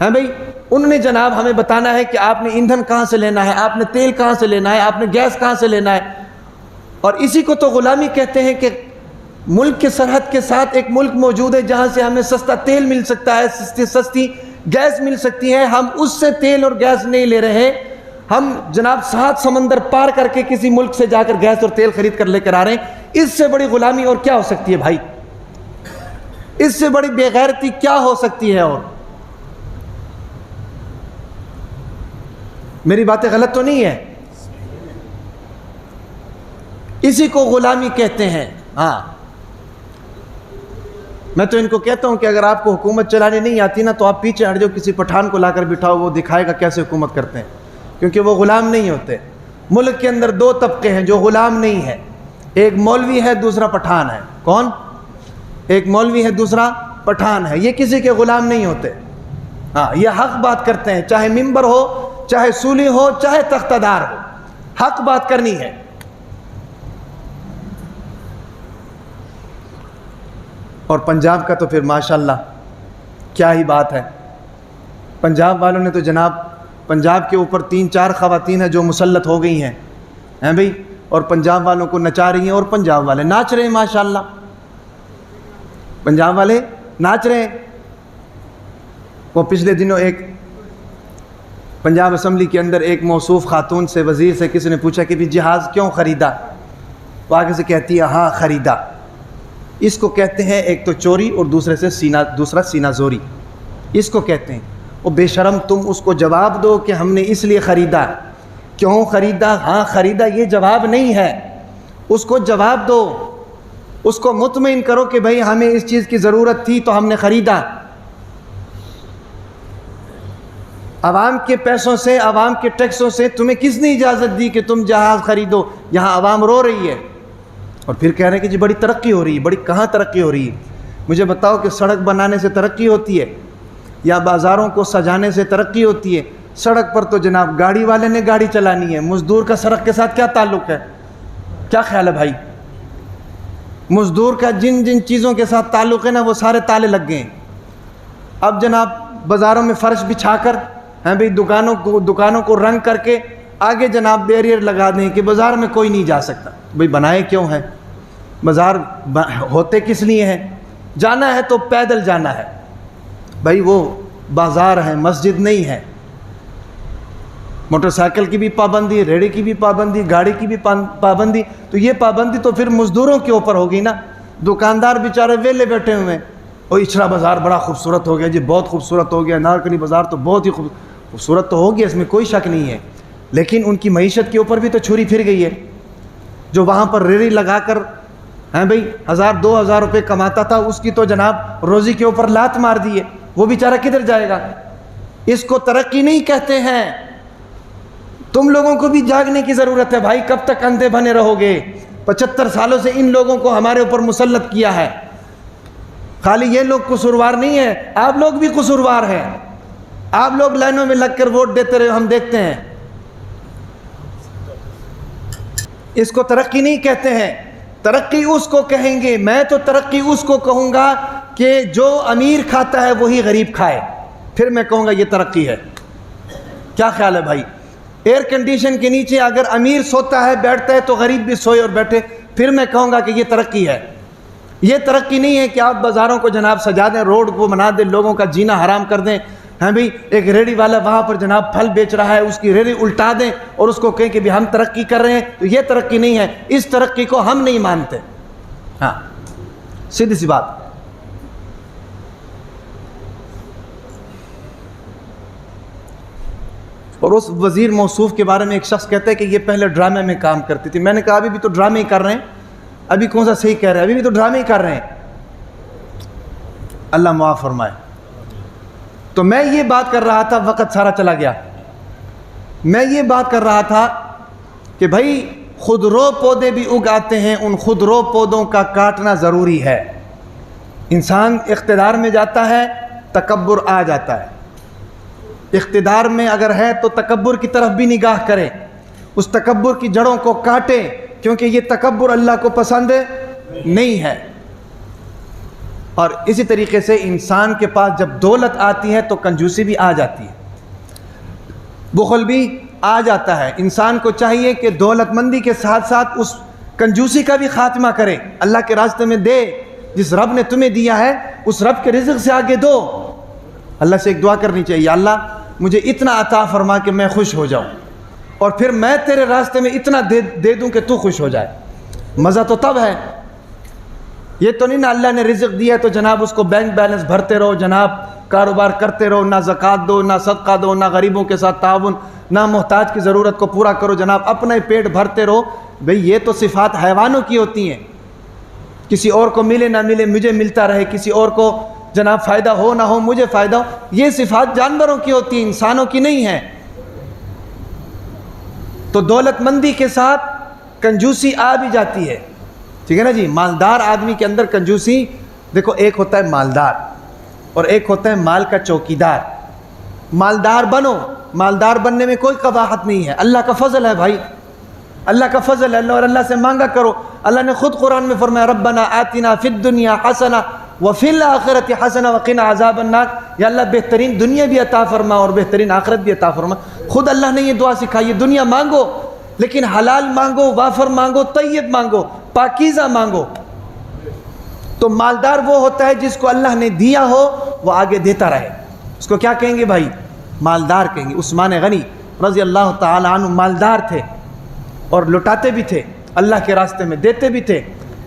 بھائی انہوں نے جناب ہمیں بتانا ہے کہ آپ نے ایندھن کہاں سے لینا ہے، آپ نے تیل کہاں سے لینا ہے، آپ نے گیس کہاں سے لینا ہے۔ اور اسی کو تو غلامی کہتے ہیں کہ ملک کے سرحد کے ساتھ ایک ملک موجود ہے جہاں سے ہمیں سستا تیل مل سکتا ہے، سستی گیس مل سکتی ہے، ہم اس سے تیل اور گیس نہیں لے رہے ہیں، ہم جناب 7 سمندر پار کر کے کسی ملک سے جا کر گیس اور تیل خرید کر لے کر آ رہے ہیں۔ اس سے بڑی غلامی اور کیا ہو سکتی ہے بھائی؟ اس سے بڑی بے غیرتی کیا ہو سکتی ہے؟ اور میری باتیں غلط تو نہیں ہے؟ اسی کو غلامی کہتے ہیں۔ ہاں، میں تو ان کو کہتا ہوں کہ اگر آپ کو حکومت چلانے نہیں آتی نا تو آپ پیچھے ہٹ جاؤ، کسی پٹھان کو لا کر بٹھاؤ، وہ دکھائے گا کیسے حکومت کرتے ہیں، کیونکہ وہ غلام نہیں ہوتے۔ ملک کے اندر 2 طبقے ہیں جو غلام نہیں ہے، ایک مولوی ہے دوسرا پٹھان ہے۔ کون؟ ایک مولوی ہے دوسرا پٹھان ہے، یہ کسی کے غلام نہیں ہوتے۔ ہاں، یہ حق بات کرتے ہیں، چاہے ممبر ہو، چاہے سولی ہو، چاہے تختہ دار ہو، حق بات کرنی ہے۔ اور پنجاب کا تو پھر ماشاءاللہ کیا ہی بات ہے۔ پنجاب والوں نے تو جناب پنجاب کے اوپر 3-4 خواتین ہیں جو مسلط ہو گئی ہیں بھئی، اور پنجاب والوں کو نچا رہی ہیں، اور پنجاب والے ناچ رہے ہیں ماشاءاللہ، پنجاب والے ناچ رہے ہیں۔ وہ پچھلے دنوں ایک پنجاب اسمبلی کے اندر ایک موصوف خاتون سے، وزیر سے کسی نے پوچھا کہ بھی جہاز کیوں خریدا؟ وہ آگے سے کہتی ہے ہاں خریدا۔ اس کو کہتے ہیں ایک تو چوری اور دوسرا سینہ زوری، اس کو کہتے ہیں۔ وہ بے شرم تم اس کو جواب دو کہ ہم نے اس لیے خریدا۔ کیوں خریدا؟ ہاں خریدا، یہ جواب نہیں ہے، اس کو جواب دو، اس کو مطمئن کرو کہ بھئی ہمیں اس چیز کی ضرورت تھی تو ہم نے خریدا۔ عوام کے پیسوں سے، عوام کے ٹیکسوں سے تمہیں کس نے اجازت دی کہ تم جہاز خریدو؟ یہاں عوام رو رہی ہے اور پھر کہہ رہے ہیں کہ جی بڑی ترقی ہو رہی ہے۔ بڑی کہاں ترقی ہو رہی ہے؟ مجھے بتاؤ کہ سڑک بنانے سے ترقی ہوتی ہے یا بازاروں کو سجانے سے ترقی ہوتی ہے؟ سڑک پر تو جناب گاڑی والے نے گاڑی چلانی ہے، مزدور کا سڑک کے ساتھ کیا تعلق ہے؟ کیا خیال ہے بھائی؟ مزدور کا جن جن چیزوں کے ساتھ تعلق ہے نا وہ سارے تالے لگ گئے ہیں۔ اب جناب بازاروں میں فرش بچھا کر بھئی دکانوں کو رنگ کر کے آگے جناب بیریئر لگا دیں کہ بازار میں کوئی نہیں جا سکتا۔ بھئی بنائے کیوں ہیں؟ بازار ہوتے کس لیے ہیں؟ جانا ہے تو پیدل جانا ہے بھئی، وہ بازار ہے، مسجد نہیں ہے۔ موٹر سائیکل کی بھی پابندی، ریڑے کی بھی پابندی، گاڑی کی بھی پابندی، تو یہ پابندی تو پھر مزدوروں کے اوپر ہوگی نا۔ دکاندار بیچارے ویلے بیٹھے ہوئے ہیں، وہ اچھڑا بازار بڑا خوبصورت ہو گیا جی، بہت خوبصورت ہو گیا، نارکلی بازار تو بہت ہی خوبصورت تو ہو گیا، اس میں کوئی شک نہیں ہے، لیکن ان کی معیشت کے اوپر بھی تو چھری پھر گئی ہے۔ جو وہاں پر ریڑھی لگا کر بھئی 1000-2000 روپے کماتا تھا، اس کی تو جناب روزی کے اوپر لات مار دی ہے، وہ بیچارہ کدھر جائے گا؟ اس کو ترقی نہیں کہتے ہیں۔ تم لوگوں کو بھی جاگنے کی ضرورت ہے بھائی، کب تک اندھے بنے رہو گے؟ 75 سالوں سے ان لوگوں کو ہمارے اوپر مسلط کیا ہے، خالی یہ لوگ قصوروار نہیں ہیں، آپ لوگ بھی قصوروار ہیں. آپ لوگ لائنوں میں لگ کر ووٹ دیتے رہے، ہم دیکھتے ہیں. اس کو ترقی نہیں کہتے ہیں. ترقی اس کو کہیں گے، میں تو ترقی اس کو کہوں گا کہ جو امیر کھاتا ہے وہی غریب کھائے، پھر میں کہوں گا یہ ترقی ہے. کیا خیال ہے بھائی؟ ایئر کنڈیشن کے نیچے اگر امیر سوتا ہے بیٹھتا ہے تو غریب بھی سوئے اور بیٹھے، پھر میں کہوں گا کہ یہ ترقی ہے. یہ ترقی نہیں ہے کہ آپ بازاروں کو جناب سجا دیں، روڈ کو بنا دیں، لوگوں کا جینا حرام کر دیں. ہاں بھئی، ایک ریڑھی والا وہاں پر جناب پھل بیچ رہا ہے، اس کی ریڑھی الٹا دیں اور اس کو کہیں کہ بھی ہم ترقی کر رہے ہیں، تو یہ ترقی نہیں ہے. اس ترقی کو ہم نہیں مانتے. ہاں، سیدھی سی بات. اور اس وزیر موصوف کے بارے میں ایک شخص کہتا ہے کہ یہ پہلے ڈرامے میں کام کرتی تھی. میں نے کہا ابھی بھی تو ڈرامے ہی کر رہے ہیں. ابھی کون سا صحیح کہہ رہے ہیں؟ ابھی بھی تو ڈرامے ہی کر رہے ہیں. اللہ معاف فرمائے. تو میں یہ بات کر رہا تھا، وقت سارا چلا گیا. میں یہ بات کر رہا تھا کہ بھائی خودرو پودے بھی اگ آتے ہیں، ان خودرو پودوں کا کاٹنا ضروری ہے. انسان اقتدار میں جاتا ہے، تکبر آ جاتا ہے. اقتدار میں اگر ہے تو تکبر کی طرف بھی نگاہ کرے، اس تکبر کی جڑوں کو کاٹے، کیونکہ یہ تکبر اللہ کو پسند نہیں ہے. اور اسی طریقے سے انسان کے پاس جب دولت آتی ہے تو کنجوسی بھی آ جاتی ہے، بخل بھی آ جاتا ہے. انسان کو چاہیے کہ دولت مندی کے ساتھ ساتھ اس کنجوسی کا بھی خاتمہ کرے. اللہ کے راستے میں دے، جس رب نے تمہیں دیا ہے اس رب کے رزق سے آگے دو. اللہ سے ایک دعا کرنی چاہیے، اللہ مجھے اتنا عطا فرما کہ میں خوش ہو جاؤں، اور پھر میں تیرے راستے میں اتنا دے دوں کہ تو خوش ہو جائے. مزہ تو تب ہے. یہ تو نہیں نا اللہ نے رزق دیا ہے تو جناب اس کو بینک بیلنس بھرتے رہو، جناب کاروبار کرتے رہو، نہ زکوٰۃ دو، نہ صدقہ دو، نہ غریبوں کے ساتھ تعاون، نہ محتاج کی ضرورت کو پورا کرو، جناب اپنا ہی پیٹ بھرتے رہو. بھئی یہ تو صفات حیوانوں کی ہوتی ہیں. کسی اور کو ملے نہ ملے مجھے ملتا رہے، کسی اور کو جناب فائدہ ہو نہ ہو مجھے فائدہ ہو. یہ صفات جانوروں کی ہوتی ہیں، انسانوں کی نہیں ہے. تو دولت مندی کے ساتھ کنجوسی آ بھی جاتی ہے. ٹھیک ہے نا جی. مالدار آدمی کے اندر کنجوسی، دیکھو ایک ہوتا ہے مالدار اور ایک ہوتا ہے مال کا چوکیدار. مالدار بنو، مالدار بننے میں کوئی قباحت نہیں ہے، اللہ کا فضل ہے بھائی، اللہ کا فضل ہے. اور اللہ سے مانگا کرو. اللہ نے خود قرآن میں فرمایا ربنا آتنا فی الدنیا حسنہ وفی الآخرۃ حسنہ وقنا عذاب النار. یا اللہ بہترین دنیا بھی عطا فرما اور بہترین آخرت بھی عطا فرما. خود اللہ نے یہ دعا سکھائی ہے، دنیا مانگو لیکن حلال مانگو، وافر مانگو، طیب مانگو، پاکیزہ مانگو. تو مالدار وہ ہوتا ہے جس کو اللہ نے دیا ہو وہ آگے دیتا رہے. اس کو کیا کہیں گے بھائی؟ مالدار کہیں گے. عثمان غنی رضی اللہ تعالی عنہ مالدار تھے اور لٹاتے بھی تھے، اللہ کے راستے میں دیتے بھی تھے.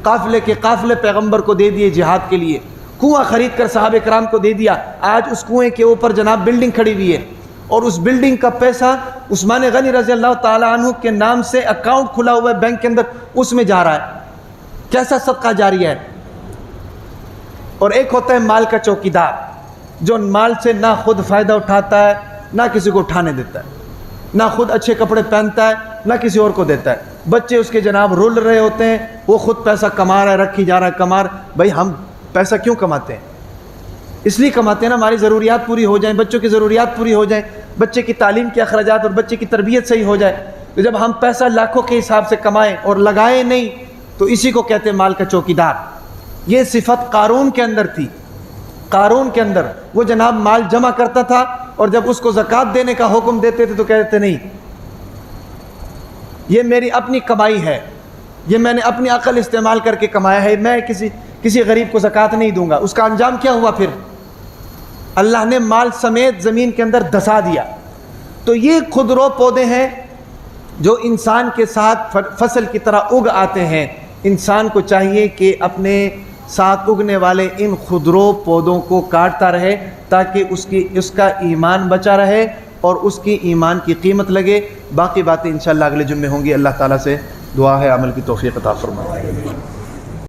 قافلے کے قافلے پیغمبر کو دے دیے جہاد کے لیے. کنواں خرید کر صحابہ کرام کو دے دیا. آج اس کنویں کے اوپر جناب بلڈنگ کھڑی ہوئی ہے اور اس بلڈنگ کا پیسہ عثمان غنی رضی اللہ تعالی عنہ کے نام سے اکاؤنٹ کھلا ہوا ہے بینک کے اندر، اس میں جا رہا ہے. کیسا صدقہ جاریہ ہے. اور ایک ہوتا ہے مال کا چوکیدار، جو مال سے نہ خود فائدہ اٹھاتا ہے نہ کسی کو اٹھانے دیتا ہے، نہ خود اچھے کپڑے پہنتا ہے نہ کسی اور کو دیتا ہے. بچے اس کے جناب رول رہے ہوتے ہیں، وہ خود پیسہ کما رہا ہے، رکھی جا رہا ہے کما رہا ہے. بھائی ہم پیسہ کیوں کماتے ہیں؟ اس لیے کماتے ہیں نا ہماری ضروریات پوری ہو جائیں، بچوں کی ضروریات پوری ہو جائیں، بچے کی تعلیم کے اخراجات اور بچے کی تربیت صحیح ہو جائے. تو جب ہم پیسہ لاکھوں کے حساب سے کمائیں اور لگائیں نہیں تو اسی کو کہتے ہیں مال کا چوکیدار. یہ صفت قارون کے اندر تھی. قارون کے اندر وہ جناب مال جمع کرتا تھا اور جب اس کو زکوٰۃ دینے کا حکم دیتے تھے تو کہتے نہیں یہ میری اپنی کمائی ہے، یہ میں نے اپنی عقل استعمال کر کے کمایا ہے، میں کسی غریب کو زکوٰۃ نہیں دوں گا. اس کا انجام کیا ہوا پھر؟ اللہ نے مال سمیت زمین کے اندر دھسا دیا. تو یہ خودرو پودے ہیں جو انسان کے ساتھ فصل کی طرح اگ آتے ہیں. انسان کو چاہیے کہ اپنے ساتھ اگنے والے ان خودرو پودوں کو کاٹتا رہے تاکہ اس کا ایمان بچا رہے اور اس کی ایمان کی قیمت لگے. باقی باتیں انشاءاللہ اگلے جمعے ہوں گی. اللہ تعالیٰ سے دعا ہے عمل کی توفیق عطا فرمائے.